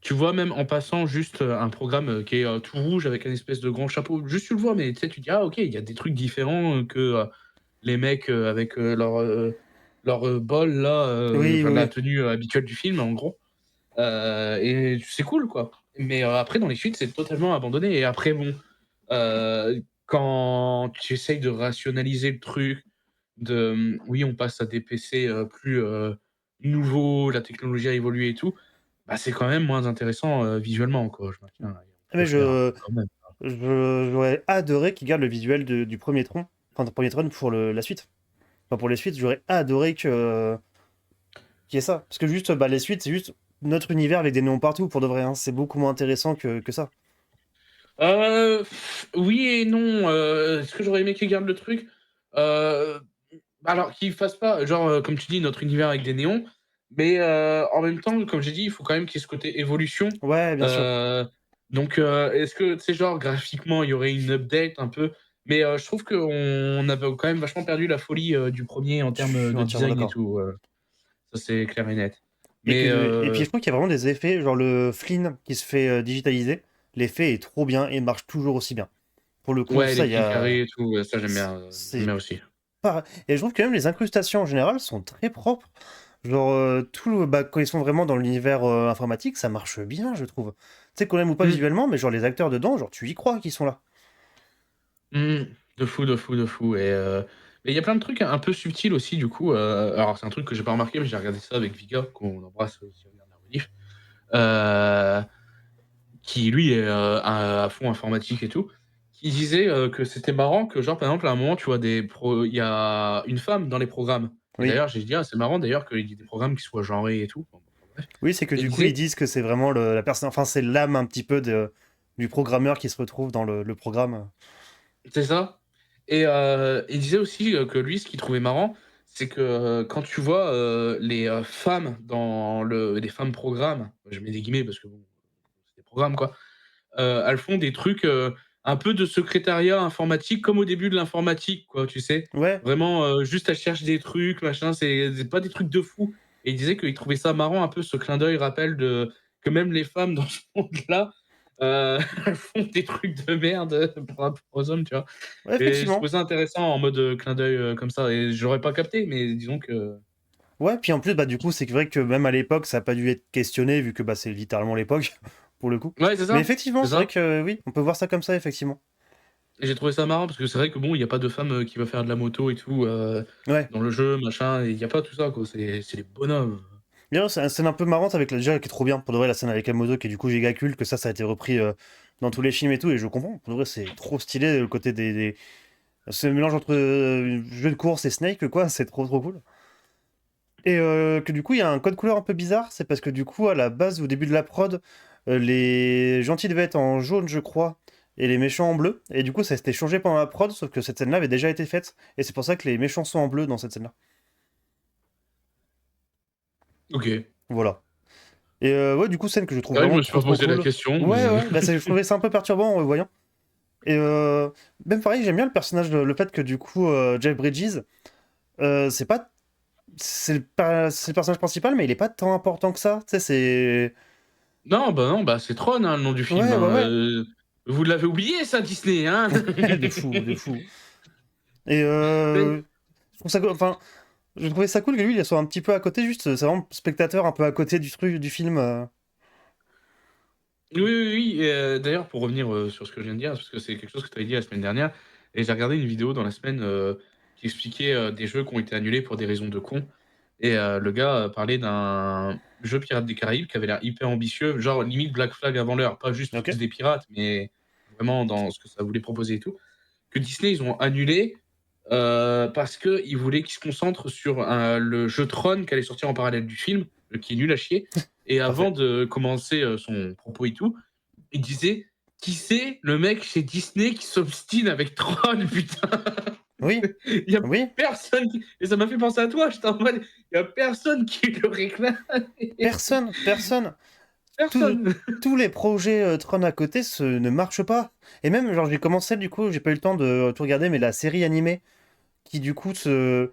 tu vois même en passant juste, un programme, qui est, tout rouge avec un espèce de grand chapeau, juste tu le vois, mais tu sais, tu dis: «Ah OK, il y a des trucs différents, que, les mecs, avec, leur, bol là, Oui, oui, enfin la oui. tenue, habituelle du film en gros, et c'est cool quoi. Mais, après dans les suites, c'est totalement abandonné et après bon, quand tu essayes de rationaliser le truc, oui, on passe à des PC, plus, nouveaux, la technologie a évolué et tout, bah, c'est quand même moins intéressant, visuellement, quoi. Je maintiens, on peut Mais faire quand même. j'aurais adoré qu'ils gardent le visuel du premier Tron, enfin du premier Tron pour la suite. Enfin pour les suites, j'aurais adoré qu'il y ait ça. Parce que juste, bah, les suites, c'est juste notre univers avec des néons partout pour de vrai, hein. C'est beaucoup moins intéressant que ça. Oui et non, est-ce que j'aurais aimé qu'ils gardent le truc? Heu, alors qu'ils fassent pas genre, comme tu dis, notre univers avec des néons, mais en même temps, comme j'ai dit, il faut quand même qu'il y ait ce côté évolution, Ouais, bien sûr. heu, donc est-ce que, tu sais, genre, graphiquement, il y aurait une update un peu? Mais je trouve qu'on avait quand même vachement perdu la folie, du premier en Je termes, suis de entièrement design et d'accord. tout, ça c'est clair et net. Et, Mais et puis je trouve qu'il y a vraiment des effets, genre le Flynn qui se fait digitaliser, l'effet est trop bien et marche toujours aussi bien. Pour le coup, ouais, les ça, il y petits a. carrés et tout, ouais, ça j'aime C'est bien aussi. pas. Et je trouve que même les incrustations en général sont très propres. Genre, bah, quand ils sont vraiment dans l'univers informatique, ça marche bien, je trouve. Tu sais, qu'on aime ou pas Mmh. visuellement, mais genre les acteurs dedans, genre tu y crois qu'ils sont là. Mmh. De fou, de fou, de fou et il y a plein de trucs un peu subtils aussi du coup, alors c'est un truc que j'ai pas remarqué, mais j'ai regardé ça avec Vika, qu'on embrasse, si elle regarde la rediff, heu, qui lui est, à fond informatique et tout, qui disait, que c'était marrant que genre, par exemple, à un moment, tu vois il y a une femme dans les programmes et Oui. d'ailleurs, j'ai dit: «Ah, c'est marrant d'ailleurs qu'il y ait des programmes qui soient genrés et tout». Bon, bref Oui, c'est que et il du coup, ils disait disent que c'est vraiment la personne. Enfin, c'est l'âme un petit peu du programmeur qui se retrouve dans le programme. c'est ça et il disait aussi, que lui, ce qu'il trouvait marrant, c'est que, quand tu vois, les, femmes dans les femmes programmes, je mets des guillemets parce que bon, c'est des programmes quoi, elles font des trucs, un peu de secrétariat informatique comme au début de l'informatique quoi, tu sais? Ouais, Vraiment, juste elles cherchent des trucs machin, c'est pas des trucs de fou et il disait qu'il trouvait ça marrant un peu ce clin d'œil rappel que même les femmes dans ce monde-là, elles font des trucs de merde, par rapport aux hommes, tu vois? ouais, Et je trouvais effectivement. ça intéressant en mode, clin d'œil, comme ça et j'aurais pas capté, mais disons que Ouais, puis en plus, bah, du coup, c'est vrai que même à l'époque, ça n'a pas dû être questionné, vu que bah, c'est littéralement l'époque, pour le coup. ouais, Mais effectivement, c'est c'est vrai ça que oui, on peut voir ça comme ça, effectivement. et j'ai trouvé ça marrant parce que c'est vrai que bon, il y a pas de femme, qui va faire de la moto et tout, Ouais. dans le jeu, machin et il y a pas tout ça, quoi. C'est des bonhommes. Bien, c'est une scène un peu marrante avec déjà qui est trop bien. Pour de vrai, la scène avec la moto qui est du coup giga cool, que ça a été repris dans tous les films et tout, et je comprends. Pour de vrai, c'est trop stylé le côté ce mélange entre jeu de course et Snake, quoi, c'est trop trop cool. Et que du coup, il y a un code couleur un peu bizarre, c'est parce que du coup, à la base, au début de la prod, les gentils devaient être en jaune, je crois, et les méchants en bleu. Et du coup, ça s'était changé pendant la prod, sauf que cette scène-là avait déjà été faite, et c'est pour ça que les méchants sont en bleu dans cette scène-là. Ok. C'est Voilà. Et ouais, du coup, scène que je trouve vrai que je vraiment me suis trop pas trop posé la cool. question, Ouais, mais. ouais, bah, je trouvais ça un peu perturbant en revoyant. Et même pareil, j'aime bien le personnage, le fait que du coup, Jeff Bridges, c'est pas. C'est le personnage principal, mais il est pas tant important que ça. Tu sais, c'est. Non, bah c'est Tron, hein, le nom du film. Ouais, ouais, Hein. ouais. Vous l'avez oublié, ça, Disney, hein. De fou, de fou. Et Mais- je trouve ça, enfin, je trouvais ça cool que lui, il soit un petit peu à côté, juste, c'est vraiment spectateur un peu à côté du truc, du film. Oui, oui, oui. Et, d'ailleurs, pour revenir sur ce que je viens de dire, parce que c'est quelque chose que tu avais dit la semaine dernière, et j'ai regardé une vidéo dans la semaine qui expliquait des jeux qui ont été annulés pour des raisons de con. Et le gars parlait d'un jeu Pirates des Caraïbes qui avait l'air hyper ambitieux, genre limite Black Flag avant l'heure, pas juste Ok. des pirates, mais vraiment dans ce que ça voulait proposer et tout. Que Disney, ils ont annulé parce qu'ils voulaient qu'ils se concentrent sur le jeu Tron qui allait sortir en parallèle du film, qui est nul à chier. Et avant Parfait. de commencer son propos et tout, il disait qui c'est le mec chez Disney qui s'obstine avec Tron, putain. Oui, Il y a oui. personne qui... Et ça m'a fait penser à toi, j'étais en mode, il y a personne qui le réclame. Personne, personne. Tous Personne. tous les projets Tron à côté ne marchent pas. Et même, genre, j'ai commencé, du coup, j'ai pas eu le temps de tout regarder, mais la série animée qui, du coup, se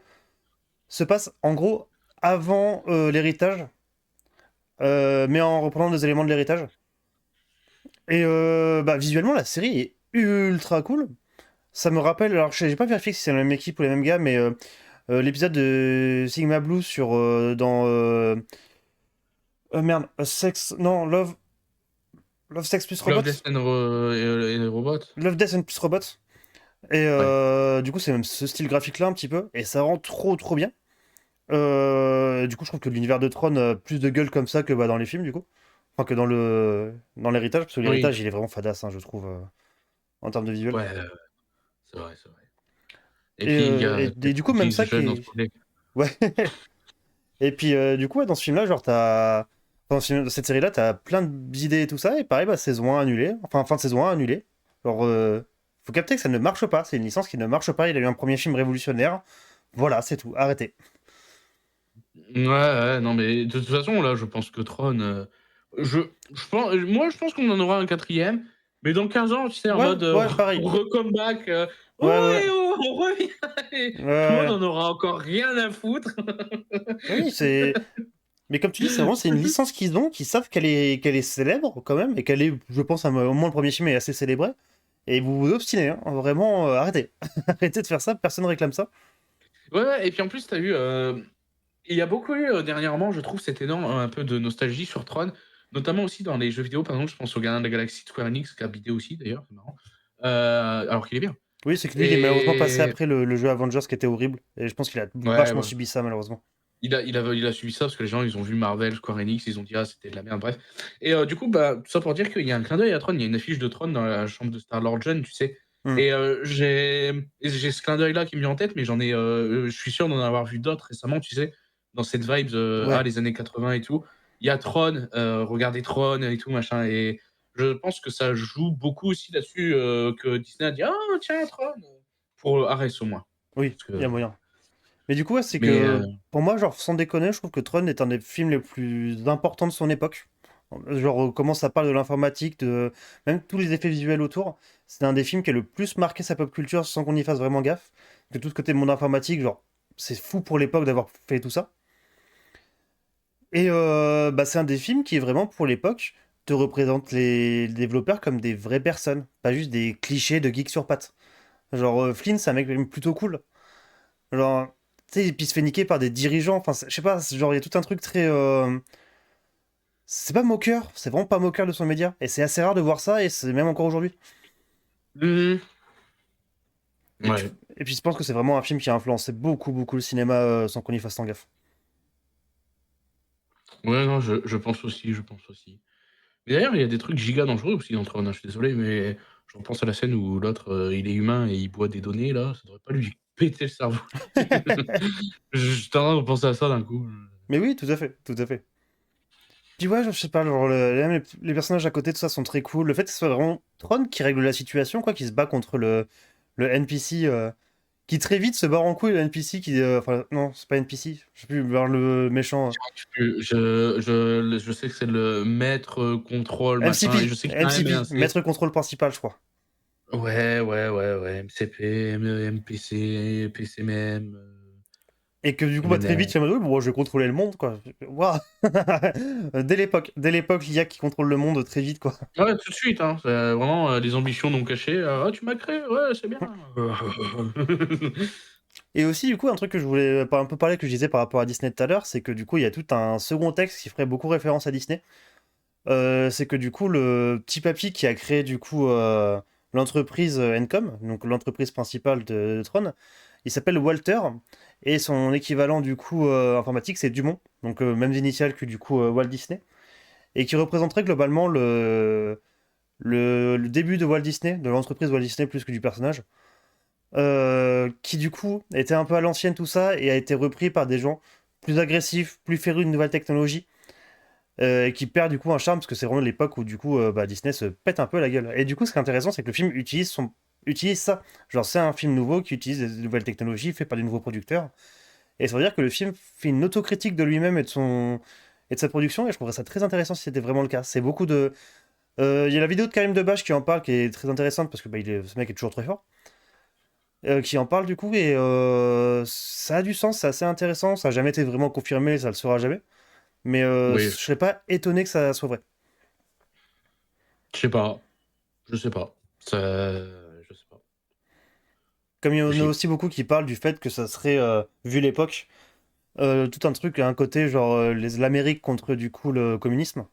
passe en gros avant l'héritage, mais en reprenant des éléments de l'héritage. Et bah, visuellement, la série est ultra cool. Ça me rappelle, alors j'ai pas vérifié si c'est la même équipe ou les mêmes gars, mais l'épisode de Sigma Blue dans merde, Sex, non, Love Sex plus Love, Robot, Death et les robots. Love Death and plus Robot. Et Ouais. du coup, c'est même ce style graphique-là un petit peu, et ça rend trop trop bien. Du coup, je trouve que l'univers de Tron a plus de gueule comme ça que bah, dans les films, du coup. Enfin, que dans l'héritage, parce que Oui. l'héritage, il est vraiment fadasse, hein, je trouve, en termes de visuel. Ouais, c'est vrai, c'est vrai. Et Et, puis, il y a du Jeff coup, même Bridges ça qui jeune dans ce est. projet. Ouais. Et puis, du coup, ouais, dans ce film-là, genre, dans cette série-là, t'as plein d'idées et tout ça, et pareil, bah, saison 1 annulée. Enfin, fin de saison 1 annulée. Genre, faut capter que ça ne marche pas. C'est une licence qui ne marche pas. Il a eu un premier film révolutionnaire. Voilà, c'est tout. Arrêtez. Ouais, ouais, non, mais de toute façon, là, je pense que Tron. Je, moi, je pense qu'on en aura un quatrième, mais dans 15 ans, tu sais, en Ouais, mode ouais, pareil. re-comeback. Ouais, Oh, ouais, et oh, on revient. Et ouais. tout le monde Ouais. en aura encore rien à foutre. Oui, c'est. Mais comme tu dis, c'est une licence qu'ils ont, qui savent qu'elle est célèbre quand même, et qu'elle est, je pense, au moins le premier film est assez célébré. Et vous vous obstinez, hein. Vraiment, arrêtez. Arrêtez de faire ça, personne ne réclame ça. Ouais, ouais, et puis en plus, t'as vu, il y a beaucoup eu dernièrement, je trouve, cet énorme un peu de nostalgie sur Tron, notamment aussi dans les jeux vidéo. Par exemple, je pense au Gardien de la Galaxie de Square Enix, qui a bidé aussi, d'ailleurs, c'est marrant. Alors qu'il est bien. Oui, c'est que lui, il est malheureusement passé Et après le jeu Avengers qui était horrible. Et je pense qu'il a ouais, vachement ouais. subi ça, malheureusement. Il a suivi ça parce que les gens, ils ont vu Marvel, Square Enix, ils ont dit ah c'était de la merde, bref. Et du coup, bah tout ça pour dire qu'il y a un clin d'œil à Tron, il y a une affiche de Tron dans la chambre de Star-Lord jeune, tu sais. Hmm. Et j'ai ce clin d'œil là qui me vient en tête, mais je suis sûr d'en avoir vu d'autres récemment, tu sais, dans cette vibe Ouais. les années 80 et tout. Il y a Tron, regardez Tron et tout machin. Et je pense que ça joue beaucoup aussi là-dessus que Disney a dit ah tiens Tron pour Ares au moins. Oui, Parce il y a que, moyen. Mais du coup, ouais, c'est mais que pour moi, genre, sans déconner, je trouve que Tron est un des films les plus importants de son époque. Genre, comment ça parle de l'informatique, de même tous les effets visuels autour. C'est un des films qui a le plus marqué sa pop culture sans qu'on y fasse vraiment gaffe. Que tout ce côté monde informatique, genre, c'est fou pour l'époque d'avoir fait tout ça. Et bah, c'est un des films qui est vraiment, pour l'époque, te représente les développeurs comme des vraies personnes, pas juste des clichés de geeks sur pattes. Genre, Flynn, c'est un mec même plutôt cool. Genre, tu sais, et puis il se fait niquer par des dirigeants. Enfin, je sais pas, genre, il y a tout un truc très. C'est pas moqueur, c'est vraiment pas moqueur de son média. Et c'est assez rare de voir ça, et c'est même encore aujourd'hui. Mhm. Et puis, Ouais. et puis je pense que c'est vraiment un film qui a influencé beaucoup, beaucoup le cinéma sans qu'on y fasse tant gaffe. Ouais, non, je pense aussi, je pense aussi. Mais d'ailleurs, il y a des trucs giga dangereux aussi dans Tron, hein, je suis désolé, mais je repense à la scène où l'autre, il est humain et il boit des données là, ça devrait pas lui péter le cerveau. J'étais en train de penser à ça d'un coup. Mais oui, tout à fait, tout à fait. Puis ouais, je sais pas, genre, même les personnages à côté, tout ça sont très cool. Le fait que ce soit vraiment Tron qui règle la situation, quoi, qui se bat contre le NPC, qui très vite se barre en couille, le NPC qui... enfin, non, c'est pas NPC, je sais plus, genre le méchant... Je sais que c'est le maître, contrôle, machin, et je sais qu'il y a un M et un MCP, C. maître contrôle principal, je crois. Ouais, ouais, ouais, ouais, MCP, MPC, PCMM, Et que du coup, bah, très vite, MMR. je me dis, oui, bon, je vais contrôler le monde, quoi. Waouh. Dès l'époque, l'IA qui contrôle le monde très vite, quoi. Ouais, tout de suite, hein, c'est vraiment, les ambitions non cachées, «Ah, tu m'as créé, ouais, c'est bien». Et aussi, du coup, un truc que je voulais un peu parler, que je disais par rapport à Disney tout à l'heure, c'est que du coup, il y a tout un second texte qui ferait beaucoup référence à Disney. C'est que du coup, le petit papy qui a créé du coup l'entreprise Encom, donc l'entreprise principale de Tron, il s'appelle Walter, et son équivalent du coup informatique, c'est Dumont, donc mêmes initiales que du coup Walt Disney, et qui représenterait globalement le début de Walt Disney, de l'entreprise Walt Disney plus que du personnage. Qui du coup était un peu à l'ancienne tout ça et a été repris par des gens plus agressifs, plus férus de nouvelles technologies et qui perd du coup un charme parce que c'est vraiment l'époque où du coup bah, Disney se pète un peu la gueule. Et du coup ce qui est intéressant c'est que le film utilise ça. Genre c'est un film nouveau qui utilise des nouvelles technologies fait par des nouveaux producteurs. Et ça veut dire que le film fait une autocritique de lui-même et de sa production et je trouverais ça très intéressant si c'était vraiment le cas. C'est beaucoup de... Il y a la vidéo de Karim Debache qui en parle qui est très intéressante parce que bah, ce mec est toujours très fort. Qui en parle du coup et ça a du sens, c'est assez intéressant, ça n'a jamais été vraiment confirmé, ça le sera jamais, mais je Oui, serais pas étonné que ça soit vrai. je sais pas, je sais pas. Ça je sais pas. Comme il y en a Possible. aussi beaucoup qui parlent du fait que ça serait, vu l'époque, tout un truc, un côté genre l'Amérique contre du coup le communisme,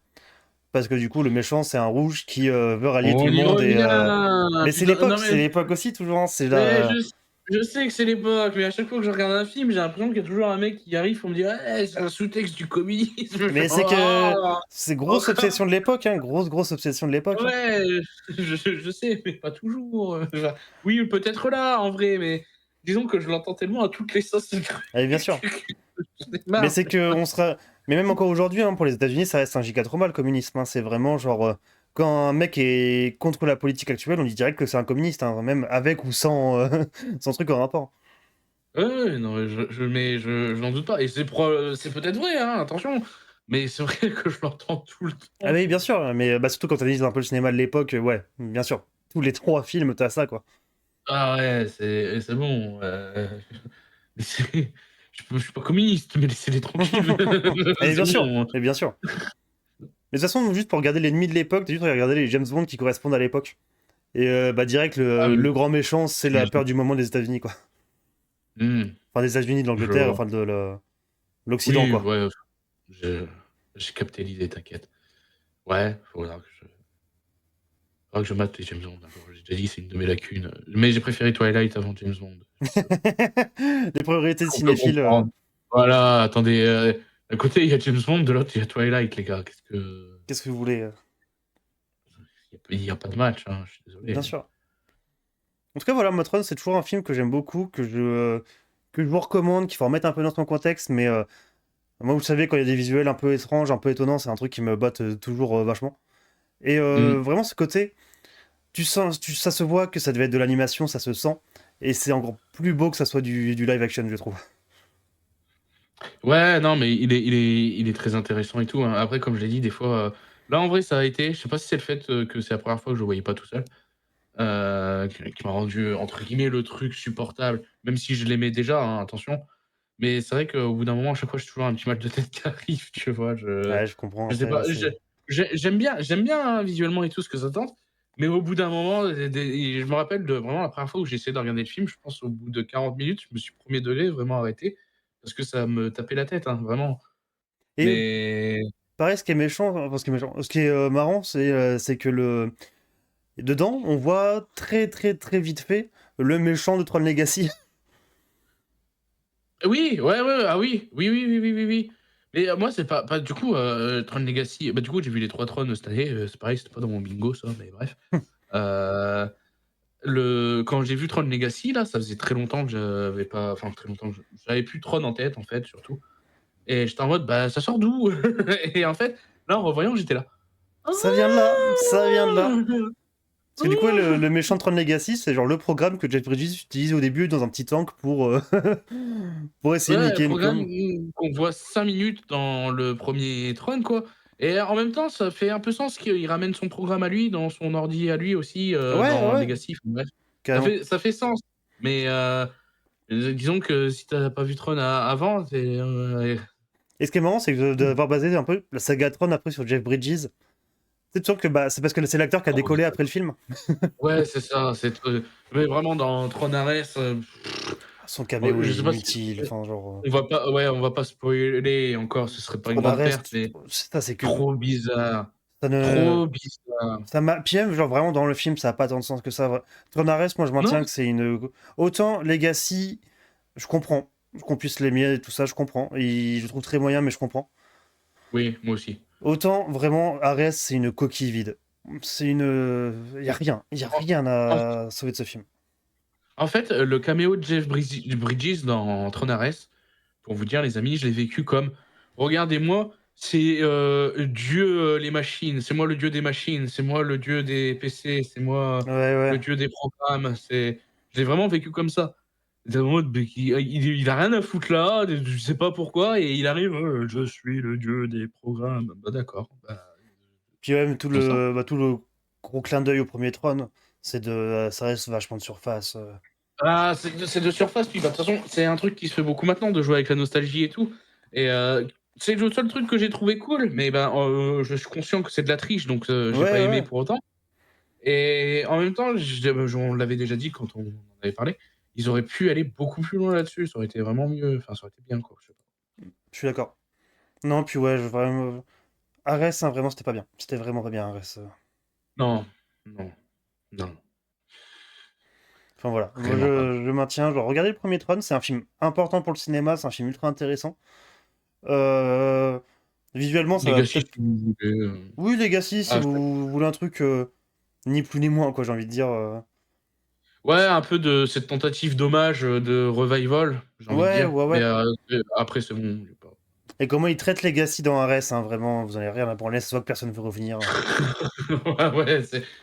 parce que du coup le méchant c'est un rouge qui veut rallier tout On le y monde et... revient! Mais Putain, non c'est mais l'époque aussi toujours, hein, c'est mais la... je sais que c'est l'époque, mais à chaque fois que je regarde un film, j'ai l'impression qu'il y a toujours un mec qui arrive pour me dire: «Ouais, c'est un sous-texte du communisme». Je fais: Mais c'est que «Oh! c'est grosse Encore?» obsession de l'époque, hein, grosse obsession de l'époque, hein. Ouais, je sais, mais pas toujours, enfin, oui, peut-être là, en vrai, mais disons que je l'entends tellement à toutes les sauces, ce truc Allez, bien sûr. que j'en ai Mais marre. c'est que on sera. Mais même encore aujourd'hui, hein, pour les États-Unis, ça reste un giga trauma le communisme, hein. C'est vraiment genre quand un mec est contre la politique actuelle, on dit direct que c'est un communiste, hein, même avec ou sans sans truc en rapport. Ouais, ouais, non, mais je n'en doute pas et c'est peut-être vrai, hein, attention, mais c'est vrai que je l'entends tout le Ah temps. oui, bien sûr, mais bah, surtout quand t'analyses un peu le cinéma de l'époque, ouais, bien sûr. Tous les trois films, t'as ça, quoi. Ah ouais, c'est bon, laissez je suis pas communiste, mais laissez-les tranquilles. Et C'est bien sûr, bon. et bien sûr. Mais de toute façon, juste pour regarder l'ennemi de l'époque, t'as juste à regarder les James Bond qui correspondent à l'époque. Et bah direct, Ah oui, le grand méchant, c'est la peur du moment des États-Unis, quoi. mmh, Enfin, des États-Unis, de je l'Angleterre, vois. enfin de l'Occident, Oui, quoi. ouais, je j'ai capté l'idée, t'inquiète. Ouais, faudra que je mate les James Bond un jour. J'ai déjà dit, c'est une de mes lacunes, mais j'ai préféré Twilight avant James Bond. Les priorités de On peut cinéphiles. comprendre. Voilà, attendez, d'un côté, il y a James Bond, de l'autre, il y a Twilight, les gars. Qu'est-ce que Qu'est-ce que vous voulez il y a pas de match, hein, je suis Bien désolé. sûr. En tout cas, voilà, Motron, c'est toujours un film que j'aime beaucoup, que je vous recommande, qu'il faut remettre un peu dans son contexte, mais moi, vous savez, quand il y a des visuels un peu étranges, un peu étonnants, c'est un truc qui me botte toujours vachement. Et Mmh. vraiment, ce côté, ça se voit que ça devait être de l'animation, ça se sent, et c'est encore plus beau que ça soit du live action, je trouve. Ouais, non, mais il est très intéressant et tout, hein. Après, comme je l'ai dit, des fois, là, en vrai, ça a été je sais pas si c'est le fait, que c'est la première fois que je le voyais pas tout seul, qui m'a rendu, entre guillemets, «le truc supportable», même si je l'aimais déjà, hein, attention. Mais c'est vrai qu'au bout d'un moment, à chaque fois, j'ai toujours un petit mal de tête qui arrive, tu vois? Ouais, je comprends, Je sais après, pas, j'aime bien, hein, visuellement et tout ce que ça tente, mais au bout d'un moment, je me rappelle de vraiment la première fois où j'ai essayé de regarder le film, je pense au bout de 40 minutes, je me suis premier degré vraiment arrêté parce que ça me tapait la tête, hein, vraiment. Et Mais pareil, ce qui est méchant, enfin, ce qui est marrant, c'est que dedans, on voit très très très vite fait le méchant de Tron Legacy. oui, ouais, ouais, ah oui, oui, oui, oui, oui, oui, oui. Mais moi, c'est pas du coup, Tron Legacy du coup, j'ai vu les 3 Tron cette année, c'est pareil, c'était pas dans mon bingo ça, mais bref. Heu, quand j'ai vu Tron Legacy là, ça faisait très longtemps que j'avais pas enfin très longtemps, j'avais plus Tron en tête en fait, surtout et j'étais en mode: «Bah, ça sort d'où?» et en fait, là, en revoyant, j'étais là: «Ah!» Ça vient de là, ça vient de là. Parce que du coup, le méchant Tron Legacy, c'est genre le programme que Jeff Bridges utilise au début dans un petit tank pour, pour essayer de Ouais, niquer une programme, com. qu'on voit 5 minutes dans le premier Tron, quoi et en même temps, ça fait un peu sens qu'il ramène son programme à lui, dans son ordi à lui aussi, Ouais, dans ouais, Legacy, enfin bref. carrément. Ça fait sens, mais disons que si tu as pas vu Tron avant, c'est, Et ce qui est marrant, c'est que d'avoir basé un peu la saga Tron après sur Jeff Bridges, c'est sûr que bah, c'est parce que c'est l'acteur qui a décollé après le film. ouais, c'est ça, mais vraiment dans Tron Ares, Son caméo je est sais pas si inutile, enfin genre... on va pas spoiler et encore, ce serait pas une Tron grande Ares, perte, mais ça c'est que... trop bizarre, Ça ne... trop bizarre. Ça m'a... Puis même, genre vraiment dans le film, ça a pas tant de sens que ça. Tron Ares, moi je Non? maintiens que c'est une... Autant Legacy, je comprends qu'on puisse l'aimer et tout ça, je comprends. Et je le trouve très moyen, mais je comprends. Oui, moi aussi. Autant, vraiment, Ares, c'est une coquille vide. C'est une... Y a rien En à sauver de ce film. En fait, le caméo de Jeff Bridges dans Tron Ares, pour vous dire les amis, je l'ai vécu comme: «Regardez-moi, c'est, Dieu, les machines, c'est moi le dieu des machines, c'est moi le dieu des PC, c'est moi Ouais, le ouais. dieu des programmes». Je l'ai vraiment vécu comme ça. J'étais en mode: «Beh, il a rien à foutre là, je sais pas pourquoi» et il arrive: Je suis le dieu des programmes». Bah d'accord, bah, Puis même tout faisons ça. le, bah, tout le gros clin d'œil au premier Tron, c'est de... ça reste vachement de surface. Ah, c'est de surface, puis bah, de toute façon, c'est un truc qui se fait beaucoup maintenant de jouer avec la nostalgie et tout et c'est le seul truc que j'ai trouvé cool, mais ben, je suis conscient que c'est de la triche, donc j'ai pas Ouais, aimé ouais. pour autant et en même temps, on l'avait déjà dit quand on en avait parlé, ils auraient pu aller beaucoup plus loin là-dessus, ça aurait été vraiment mieux, enfin, ça aurait été bien, quoi, je sais pas. Je suis d'accord. Non, puis ouais, vraiment... Ares, hein, vraiment, c'était pas bien. C'était vraiment pas bien, Ares. Non, non, non, Enfin voilà, moi vraiment pas. je maintiens. Genre, regardez le premier Tron, c'est un film important pour le cinéma, c'est un film ultra intéressant. Euh, Visuellement, ça va Legacy, si peut-être... vous voulez, Oui, Legacy, si ah, vous voulez un truc ni plus ni moins, quoi, j'ai envie de dire. ouais, un peu de cette tentative d'hommage, de revival, j'ai envie de Ouais, dire, ouais, mais ouais. après c'est bon, j'ai pas Et comment ils traitent Legacy dans Ares, hein, vraiment, vous en avez rien à branler, c'est soit que personne veut revenir. Ouais, ouais,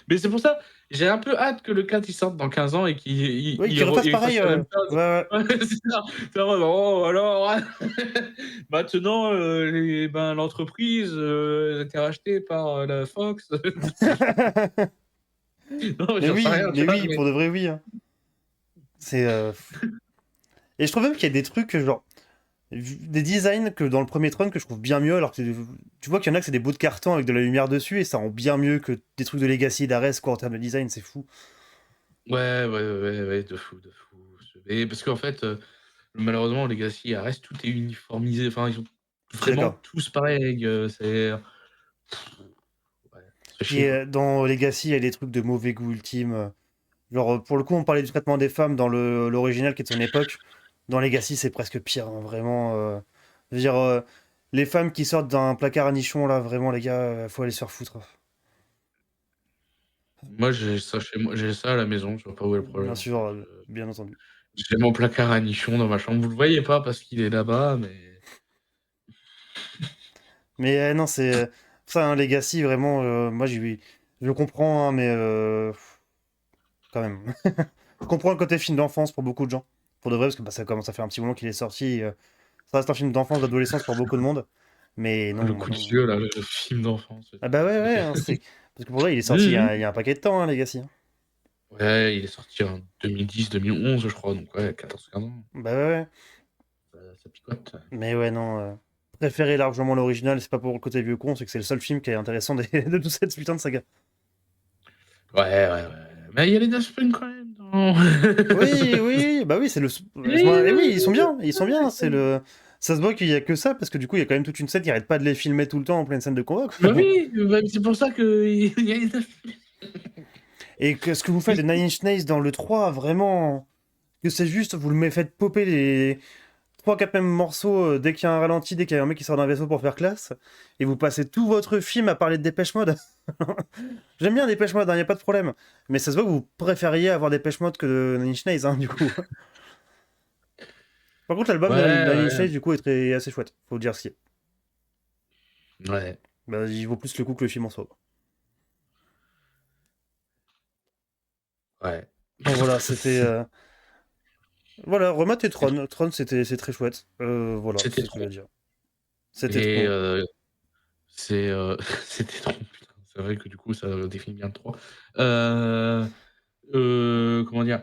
mais c'est pour ça, j'ai un peu hâte que le 4 il sorte dans 15 ans et Oui, qu'ils refassent il pareil. fasse la même chose. Ouais, ouais. Ouais, c'est ça. C'est en mode: «Oh alors, maintenant, l'entreprise, a été rachetée par, la Fox». Non, j'en sais rien, tu Mais vois? oui, Mais pour de vrai, oui, hein. C'est... Et je trouve même qu'il y a des trucs, genre, des designs que dans le premier Tron que je trouve bien mieux, alors que tu vois qu'il y en a que c'est des bouts de carton avec de la lumière dessus, et ça rend bien mieux que des trucs de Legacy et d'Ares, quoi, en termes de design, c'est fou. ouais, ouais, de fou, de fou. Et parce qu'en fait, malheureusement, Legacy, reste tout est uniformisé, enfin, ils sont Je suis vraiment d'accord. tous pareils, ouais, ça fait Puis chier, quoi. dans Legacy, il y a des trucs de mauvais goût ultime. Genre, pour le coup, on parlait du traitement des femmes dans l'original qui est de son époque. Dans Legacy, c'est presque pire, hein, vraiment. Je veux dire, les femmes qui sortent d'un placard à nichon, là, vraiment, les gars, faut aller se faire foutre. Moi, j'ai ça chez moi, j'ai ça à la maison, je vois pas où est le Bien problème, en sûr, fait. bien entendu. J'ai mon placard à nichons dans ma chambre. Vous le voyez pas parce qu'il est là-bas, mais Mais non, c'est ça, un Legacy, vraiment, moi, je comprends, hein, mais quand même. Je comprends le côté film d'enfance pour beaucoup de gens. Pour de vrai, parce que bah, ça commence à faire un petit moment qu'il est sorti. Ça reste un film d'enfance, d'adolescence pour beaucoup de monde. Mais le non, coup de non. vieux là, le film d'enfance et Ah tout. bah ouais, ouais, hein, c'est... Parce que pour vrai, il est sorti Mmh mh. il y a un paquet de temps, hein, Legacy, hein. Ouais, il est sorti en 2010-2011, je crois, donc ouais, 14-15 ans. Bah ouais, ouais. Ça picote. Mais ouais, non. Préféré largement l'original, c'est pas pour le côté vieux con, c'est que c'est le seul film qui est intéressant de toute cette putain de saga. Ouais. Mais il y a les Daft Punk quand même dans Oui, oui, bah oui, c'est le... Et oui, ils sont bien, c'est le... Ça se voit qu'il y a que ça, parce que du coup, il y a quand même toute une scène qui arrête pas de les filmer tout le temps en pleine scène de combat, quoi. Bah oui, bah, c'est pour ça qu'il y a les Daft Punk. Et que ce que vous faites de Nine Inch Nails dans le 3, vraiment... Que c'est juste, vous le faites popper les... 3-4 mêmes morceaux dès qu'il y a un ralenti, dès qu'il y a un mec qui sort d'un vaisseau pour faire classe, et vous passez tout votre film à parler de Dépêche Mode. J'aime bien Dépêche Mode, y a pas de problème. Mais ça se voit que vous préfériez avoir Dépêche Mode que de Nine Inch Nails, du coup. Par contre, l'album de Ouais, Nine Inch ouais, Nails, du coup, est assez chouette. Faut dire ce qui est. ouais. Bah, il vaut plus le coup que le film en soi. Ouais. Bon, voilà, c'était. Voilà, remate et Tron. Tron, c'est très chouette. Voilà, C'était c'est ce que je trop. veux dire. C'était Et trop. c'est c'était trop. Putain, c'est vrai que du coup, ça définit bien le 3. Comment dire?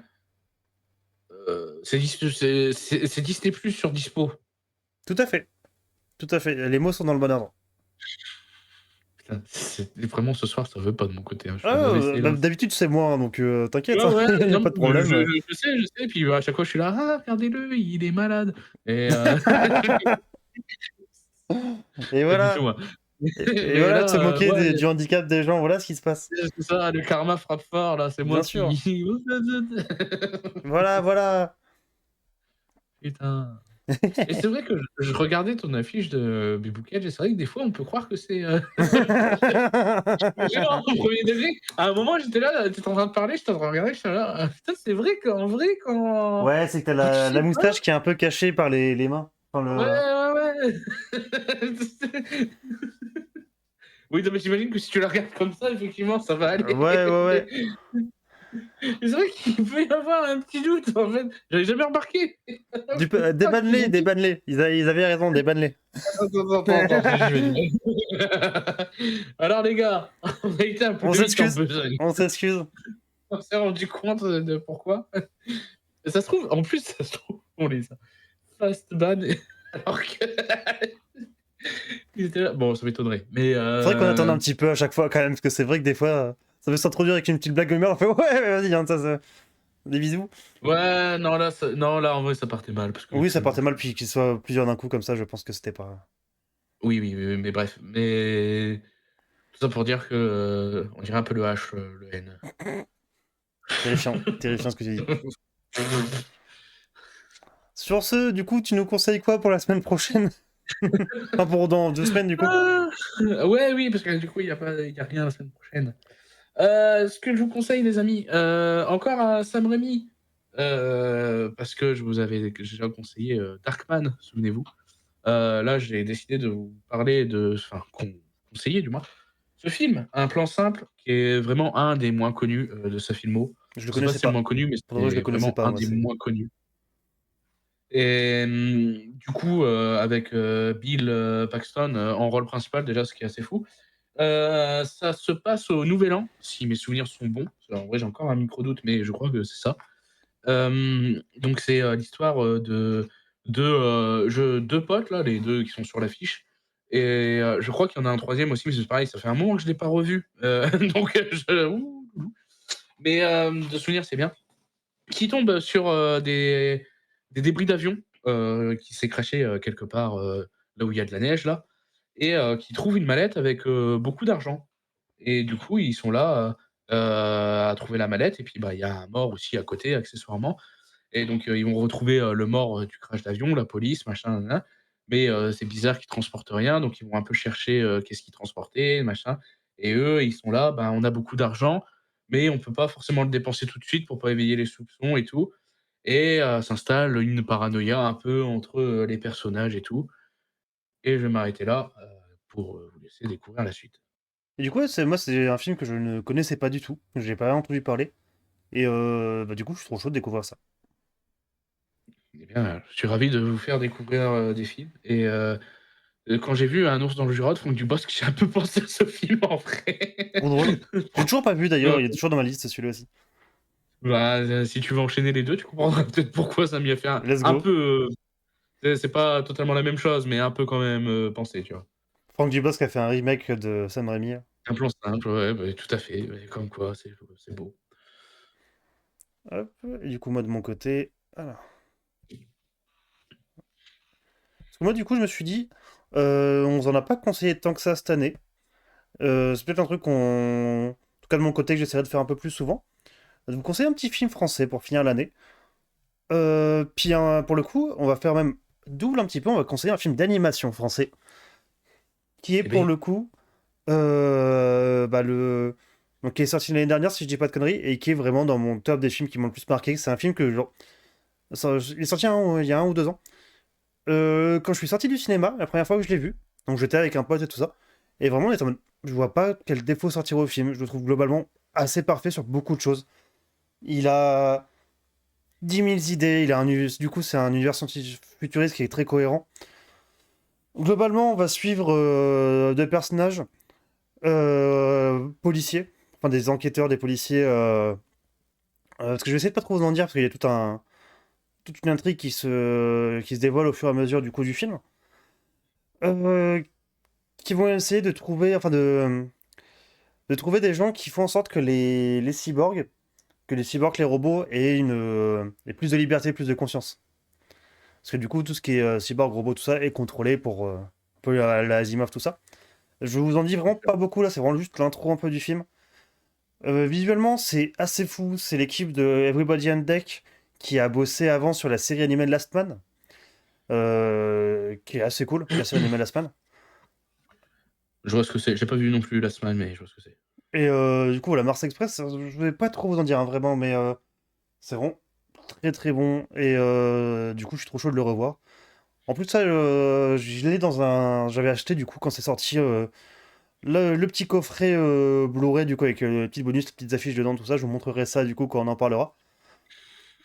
C'est Disney Plus sur Dispo. Tout à fait. Tout à fait. Les mots sont dans le bon ordre. Putain, vraiment ce soir, ça veut pas de mon côté, hein. Je suis un Ah, mauvais élève. d'habitude, c'est moi, donc t'inquiète, Ouais, ouais, y a non, pas de mais problème. je sais, puis à chaque fois, je suis là: «Ah, regardez-le, il est malade» et Et pas du tout, voilà. hein. Et Mais voilà, de se là, moquer ouais, du handicap des gens, voilà ce qui se passe. c'est ça, le karma frappe fort là, c'est moi Bien qui sûr. Voilà, voilà. Putain. Et c'est vrai que je regardais ton affiche de Baby Cage et c'est vrai que des fois, on peut croire que c'est, genre au 1er degré. À un moment, j'étais là, tu étais en train de parler, j'étais en train de regarder, j'étais là: «Ah putain, c'est vrai qu'en vrai, Ouais, c'est que t'as quand tu sais la pas, moustache qui est un peu cachée par les mains. Enfin, ouais, ouais, ouais». Oui, non, mais j'imagine que si tu la regardes comme ça, effectivement, ça va aller. Ouais, ouais, ouais. Mais c'est vrai qu'il peut y avoir un petit doute, en fait. J'avais jamais remarqué. Débanne-les, débanne-les. Ils avaient raison, débanne-les. Attends, j'y vais. Alors les gars, on a été un peu On vite en s'excuse. besogne. On s'excuse. On s'est rendu compte de pourquoi. Et ça se trouve, en plus, ça se trouve, on les a fast ban alors que ils étaient là. Bon, ça m'étonnerait, mais C'est vrai qu'on attend un petit peu à chaque fois quand même, parce que c'est vrai que des fois, ça veut s'introduire avec une petite blague de merde, on fait ouais, vas-y, ça. Des bisous. ouais, non là, non là, en vrai, ça partait mal parce que Oui, ça bon, partait mal, puis qu'ils soient plusieurs d'un coup comme ça, je pense que c'était pas. oui, oui, oui, mais bref, mais tout ça pour dire que on dirait un peu le H, le N. Terrifiant, terrifiant ce que tu dis. Sur ce, du coup, tu nous conseilles quoi pour la semaine prochaine? Enfin, pour dans 2 semaines, du coup. Ah! Ouais, oui, parce que du coup, il y a rien la semaine prochaine. Ce que je vous conseille, les amis, encore un Sam Raimi, parce que je vous avais déjà conseillé, Darkman, souvenez-vous. Là, j'ai décidé de vous parler enfin, conseiller du moins, ce film, Un plan simple, qui est vraiment un des moins connus, de sa filmo. Je le Je sais pas connaissais si c'est le pas. moins connu, mais Pour de vrai, je le c'est connaissais vraiment pas, un moi, des c'est. moins connus. Et du coup, avec, Bill, Paxton, en rôle principal déjà, ce qui est assez fou. Ça se passe au Nouvel An, si mes souvenirs sont bons. En vrai, j'ai encore un micro doute, mais je crois que c'est ça. Donc c'est, l'histoire, de 2 potes là, les 2 qui sont sur l'affiche et je crois qu'il y en a un troisième aussi, mais c'est pareil, ça fait un moment que je l'ai pas revu, donc mais de souvenir, c'est bien. Qui tombe sur, des débris d'avion, qui s'est crashé, quelque part, là où il y a de la neige là et qui trouve une mallette avec, beaucoup d'argent et du coup, ils sont là, à trouver la mallette et puis, bah, il y a un mort aussi à côté accessoirement et donc ils vont retrouver, le mort, du crash d'avion, la police, machin, nin nin, mais c'est bizarre qu'ils transportent rien, donc ils vont un peu chercher, qu'est-ce qu'ils transportaient, machin et eux, ils sont là: «Ben, on a beaucoup d'argent, mais on peut pas forcément le dépenser tout de suite pour pas éveiller les soupçons et tout» et s'installe une paranoïa un peu entre, les personnages et tout et je vais m'arrêter là, pour, vous laisser découvrir la suite. Et du coup, ouais, moi, c'est un film que je ne connaissais pas du tout. J'ai pas entendu parler. Et bah, du coup, je suis trop chaud de découvrir ça. Eh bien, je suis ravi de vous faire découvrir, des films et quand j'ai vu Un ours dans le Jura de Franck Dubosc, j'ai un peu pensé à ce film en vrai. Trop drôle. J'ai toujours pas vu Ouais, d'ailleurs, il est toujours dans ma liste celui-là aussi. bah, si tu veux enchaîner les 2, tu comprendras peut-être pourquoi ça m'y a fait Let's un go. peu, c'est pas totalement la même chose, mais un peu quand même, penser, tu vois? Franck Dubosc a fait un remake de Sam Raimi. Un plan simple, ouais, bah, tout à fait, ouais, comme quoi, c'est beau. Hop. Et du coup, moi de mon côté. Alors. Parce que moi, du coup, je me suis dit, on vous en a pas conseillé tant que ça cette année. C'est peut-être un truc qu'on. En tout cas, de mon côté, que j'essaierai de faire un peu plus souvent. De vous conseiller un petit film français pour finir l'année. Puis pour le coup, on va faire même double un petit peu, on va conseiller un film d'animation français, qui est Eh pour bien, le coup donc, qui est sorti l'année dernière, si je dis pas de conneries, et qui est vraiment dans mon top des films qui m'ont le plus marqué. C'est un film que, genre, il est sorti il y a 1 ou 2 ans. Quand je suis sorti du cinéma, la première fois que je l'ai vu, donc j'étais avec un pote et tout ça, et vraiment, on était en mode, je vois pas quel défaut sortir au film. Je le trouve globalement assez parfait sur beaucoup de choses. Il a 10 000 idées, du coup, c'est un univers futuriste qui est très cohérent. Globalement, on va suivre deux personnages policiers, enfin des enquêteurs, des policiers. Parce que je vais essayer de pas trop vous en dire, parce qu'il y a toute une intrigue qui se dévoile au fur et à mesure du coup du film. Euh, qui vont essayer de trouver, enfin de trouver des gens qui font en sorte que les cyborgs, les robots aient plus de liberté, plus de conscience. Parce que du coup, tout ce qui est cyborg, robot, tout ça est contrôlé pour un peu la Asimov, tout ça. Je vous en dis vraiment pas beaucoup là, c'est vraiment juste l'intro un peu du film. Visuellement, c'est assez fou. C'est l'équipe de Everybody on Deck qui a bossé avant sur la série animée de Last Man, qui est assez cool, la série animée de Last Man. je vois ce que c'est. J'ai pas vu non plus la semaine, mais je vois ce que c'est. Et du coup, voilà, Mars Express, je vais pas trop vous en dire hein, vraiment, mais c'est vraiment très très bon. Et du coup, je suis trop chaud de le revoir. En plus de ça, je l'ai j'avais acheté du coup quand c'est sorti le petit coffret Blu-ray du coup avec les petits bonus, les petites affiches dedans, tout ça. Je vous montrerai ça du coup quand on en parlera.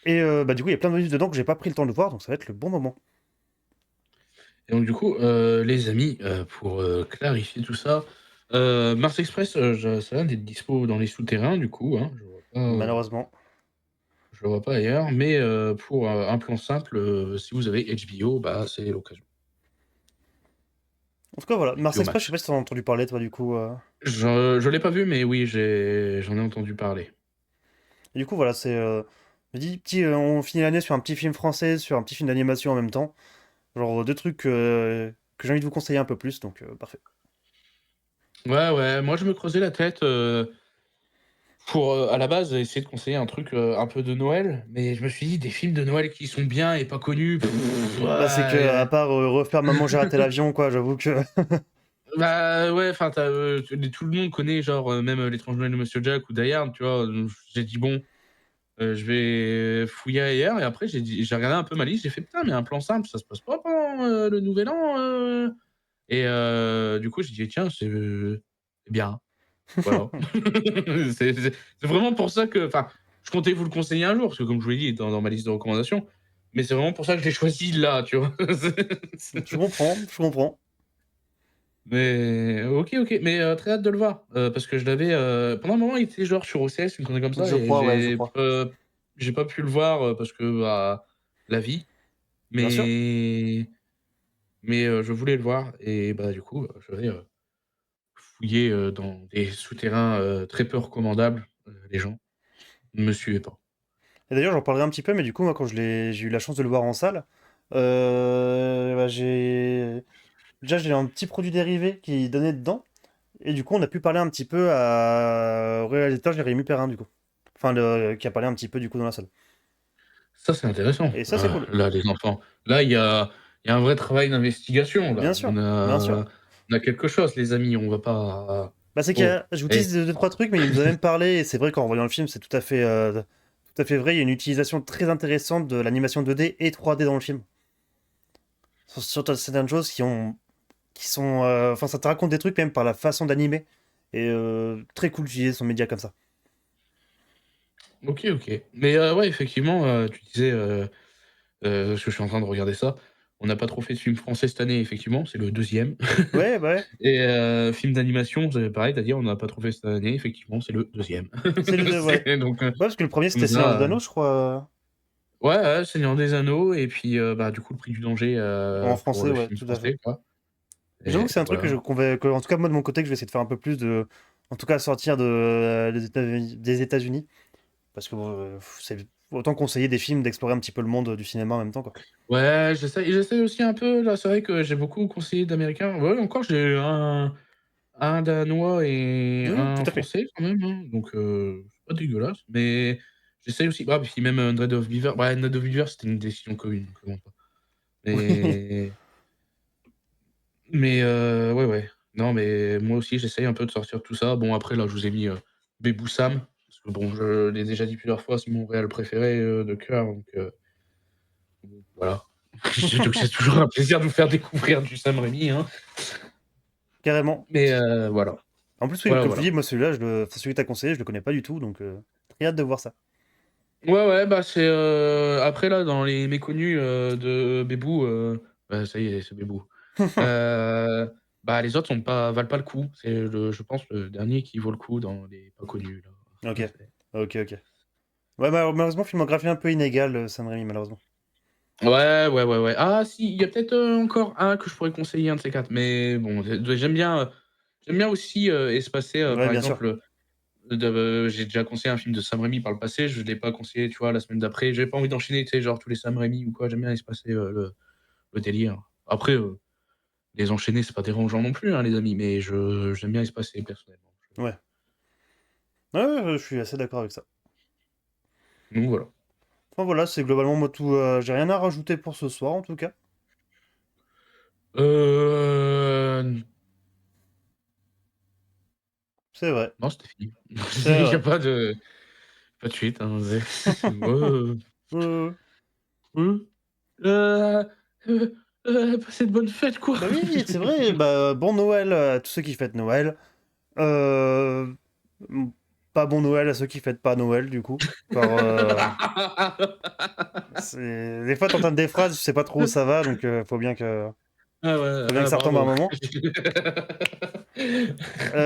Et du coup, il y a plein de bonus dedans que j'ai pas pris le temps de voir, donc ça va être le bon moment. Et donc, du coup, les amis, pour clarifier tout ça, Mars Express, ça a l'air d'être dispo dans les souterrains, du coup, hein, Malheureusement. je le vois pas ailleurs. Mais pour un plan simple, si vous avez HBO, bah, c'est l'occasion. En tout cas, voilà. Mars HBO Express, je sais pas Max. si t'en as entendu parler, toi, du coup. Je l'ai pas vu, mais oui, j'en ai entendu parler. Et du coup, voilà, c'est. Je dis, on finit l'année sur un petit film français, sur un petit film d'animation en même temps. Genre, deux trucs que j'ai envie de vous conseiller un peu plus, donc parfait. Ouais, ouais, moi je me creusais la tête pour, à la base, essayer de conseiller un truc, un peu de Noël, mais je me suis dit: «Des films de Noël qui sont bien et pas connus, Bah, c'est que, à ouais, part refaire Maman, j'ai raté l'avion, quoi, j'avoue que. bah, ouais, enfin, tout le monde connaît genre, même, L'étrange Noël de Monsieur Jack ou Die Hard, tu vois? J'ai dit: «Bon, je vais fouiller ailleurs» et après j'ai regardé un peu ma liste, j'ai fait: «Putain, mais un plan simple, ça se passe pas pendant, le nouvel an, et du coup, j'ai dit: «Tiens, c'est bien». Voilà. C'est vraiment pour ça que enfin, je comptais vous le conseiller un jour, parce que comme je vous l'ai dit, il est dans ma liste de recommandations, mais c'est vraiment pour ça que je l'ai choisi là, tu vois? Je comprends, je comprends. Mais OK, OK, mais très hâte de le voir, parce que je l'avais, pendant un moment, il était genre sur OCS, une connerie comme ça Je et crois, ouais, je crois. j'ai pas pu le voir, parce que, bah, la vie, Bien sûr. mais je voulais le voir et bah, du coup, je vais, fouiller, dans des souterrains, très peu recommandables, les gens. Ne me suivez pas. Et d'ailleurs, j'en parlerai un petit peu, mais du coup, moi, quand j'ai eu la chance de le voir en salle, bah, déjà, j'ai un petit produit dérivé qui donnait dedans. Et du coup, on a pu parler un petit peu au réalisateur Jérémy Perrin, du coup. Enfin, qui a parlé un petit peu, du coup, dans la salle. Ça, c'est intéressant. Et ça, c'est cool. Là, les enfants. Là, il y a un vrai travail d'investigation, là. Bien sûr, bien sûr. On a quelque chose, les amis, on va pas Bah, c'est oh, je vous hey, dis deux, trois trucs, mais il nous a même parlé, et c'est vrai qu'en voyant le film, c'est tout à fait vrai. Il y a une utilisation très intéressante de l'animation 2D et 3D dans le film. Sur certaines choses qui sont, enfin, ça te raconte des trucs même par la façon d'animer. Et très cool d'utiliser son média comme ça. OK, OK. Mais ouais, effectivement, tu disais, parce que je suis en train de regarder ça, on n'a pas trop fait de films français cette année, effectivement, c'est le deuxième. Ouais, bah ouais. Et film d'animation, c'est pareil, tu dit: «On n'a pas trop fait cette année», effectivement, c'est le deuxième. C'est le deux, ouais. C'est donc Ouais, parce que le premier, comme c'était Seigneur des ça, Anneaux, je crois. ouais, ouais, Seigneur des Anneaux et puis, bah, du coup, Le Prix du danger, En pour français, le ouais, film tout à fait. français, quoi. J'avoue que c'est Et un truc voilà. en tout cas, moi, de mon côté, que je vais essayer de faire un peu plus en tout cas, sortir des États-Unis. Parce que bon, c'est autant conseiller des films, d'explorer un petit peu le monde du cinéma en même temps, quoi. Ouais, j'essaie aussi un peu, là, c'est vrai que j'ai beaucoup conseillé d'américains. Ouais, encore, j'ai un danois et Oui, tout un à fait. français quand même, hein, donc c'est pas dégueulasse, mais j'essaie aussi puis même, Dread of Beaver, ouais, Dread of Beaver, c'était une décision commune, donc pas. Mais, ouais, ouais. Non, mais moi aussi, j'essaye un peu de sortir tout ça. Bon, après, là, je vous ai mis Bébou Sam. Parce que bon, je l'ai déjà dit plusieurs fois, c'est mon réal préféré de cœur. Donc, bon, voilà. Donc, c'est toujours un plaisir de vous faire découvrir du Sam Raimi. Hein. Carrément. Mais voilà. En plus, oui, Voilà, comme je te voilà. dis, moi celui-là, enfin, celui que t'as conseillé, je le connais pas du tout, donc très hâte de voir ça. Ouais, ouais, bah c'est après là dans les méconnus de Bébou, bah, ça y est, c'est Bébou. Bah les autres valent pas le coup. C'est je pense le dernier qui vaut le coup dans les pas connus là. Ok, C'est- ok, ok. Ouais, malheureusement, filmographie un peu inégale, Sam Raimi, malheureusement. Ouais, ouais, ouais, ouais. Ah si, il y a peut-être encore un que je pourrais conseiller, un de ces 4. Mais bon, j'aime bien aussi espacer, Ouais, par bien sûr. exemple, j'ai déjà conseillé un film de Sam Raimi par le passé, je l'ai pas conseillé, tu vois, la semaine d'après. J'avais pas envie d'enchaîner, tu sais, genre tous les Sam Raimi ou quoi. J'aime bien espacer le délire. Après, les enchaîner, c'est pas dérangeant non plus, hein, les amis, mais j'aime bien espacer personnellement. Ouais. Ouais, je suis assez d'accord avec ça. Donc voilà. Enfin voilà, c'est globalement moi tout. J'ai rien à rajouter pour ce soir, en tout cas. Euh... C'est vrai. Non, c'était fini. C'est Il y a vrai. pas de suite. Hein, ouais, Euh, ouais. Euh, euh, passez de bonnes fêtes, quoi. Bah oui, c'est vrai. Bah, bon Noël à tous ceux qui fêtent Noël. Euh... Pas bon Noël à ceux qui fêtent pas Noël, du coup. Car des fois, t'entends des phrases, je sais pas trop où ça va, donc Ah ouais, faut bien que ah, ça retombe à un bravo. moment.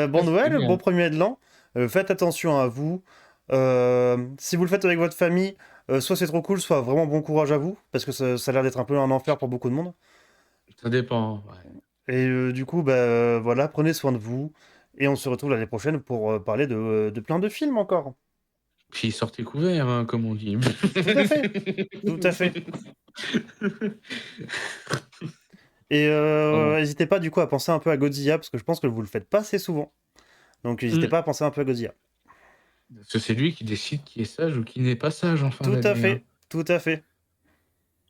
Bon C'est Noël, bon bien. premier de l'an. Faites attention à vous. Si vous le faites avec votre famille, soit c'est trop cool, soit vraiment bon courage à vous, parce que ça a l'air d'être un peu un enfer pour beaucoup de monde. Ça dépend. Ouais. Et du coup, bah, voilà, prenez soin de vous. Et on se retrouve l'année prochaine pour parler de plein de films encore. Puis sortez couverts, hein, comme on dit. Tout à fait, tout à fait. Et Pardon. n'hésitez pas du coup à penser un peu à Godzilla, parce que je pense que vous le faites pas assez souvent. Donc n'hésitez Mm. pas à penser un peu à Godzilla. Parce que c'est lui qui décide qui est sage ou qui n'est pas sage en fin Tout à d'année. Hein. fait, tout à fait.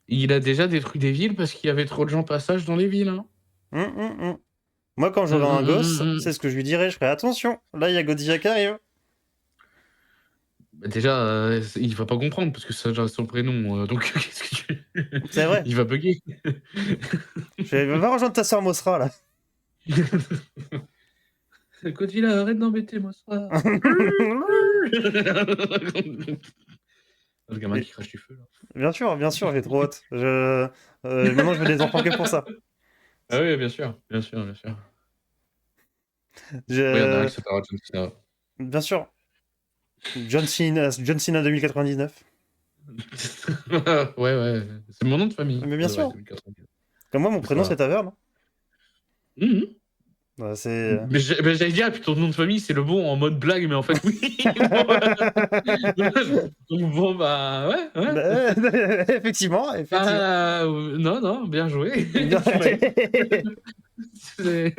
Il a déjà détruit des villes parce qu'il y avait trop de gens pas sages dans les villes. Hein. Hum, hum, hum. Moi, quand Hum, j'aurai un hum, hum, gosse, hum, hum. c'est ce que je lui dirai. Je ferai attention. Là, il y a Godzilla qui arrive. Bah, déjà, il va pas comprendre parce que ça a son prénom. Donc, qu'est-ce que tu... C'est vrai. Il va bugger. Va rejoindre ta soeur Mosra, là. Godzilla, arrête d'embêter moi ça. Le gamin Et- qui crache du feu là. bien sûr, j'ai trop hâte. Maintenant, je veux des enfants que pour ça. Ah oui, bien sûr, bien sûr, bien sûr. Oui, il y en a un Je... qui s'appellera John Cena. Bien sûr. John Cena 2099. Ouais, ouais, c'est mon nom de famille. Mais bien Ouais, sûr. 2090. Comme moi, mon C'est prénom, c'est ça. Taverne. Mhm. Ouais, c'est. Mais j'allais dire, puis ton nom de famille, c'est le bon en mode blague, mais en fait, oui. Donc bon, bah, ouais, ouais. Bah, effectivement, effectivement. Non, non, bien joué. Bien- Tu m'as- c'est-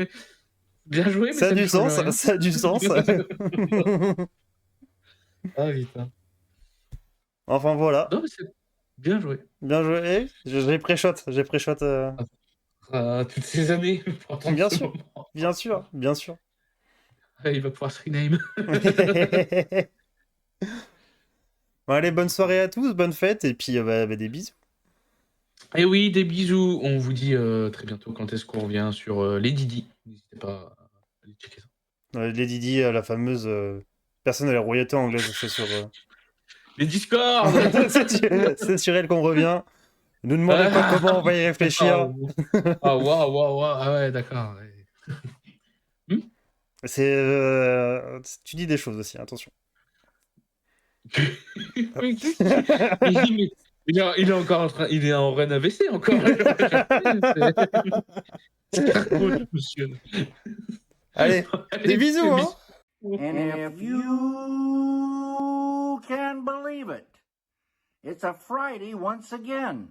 Bien joué, mais Ça a ça ne du change sens, rien. ça a du sens. Ah, putain. Enfin voilà, Non, mais c'est bien joué. bien joué. J'ai pré-shot. Toutes ces années pour attendre Bien ce sûr, moment. bien sûr, bien sûr. Ah, il va pouvoir se rename. Bon, allez, bonne soirée à tous, bonne fête, et puis des bisous. Et oui, des bisous. On vous dit très bientôt quand est-ce qu'on revient sur les Didi. N'hésitez pas à aller checker ça. Lady Di, la fameuse personne à la royauté anglaise, c'est sur, Les Discord. c'est sur elle qu'on revient. Ne nous demandez pas Ah, comment, on va y réfléchir. waouh, waouh, waouh. Ah ouais, d'accord. Ouais. Hmm. C'est, tu dis des choses aussi, attention. Oui, il est encore en train, il est en Rennes AVC encore. C'est un coach, monsieur. Allez, des Allez, bisous, hein. And if you can believe it, it's a Friday once again.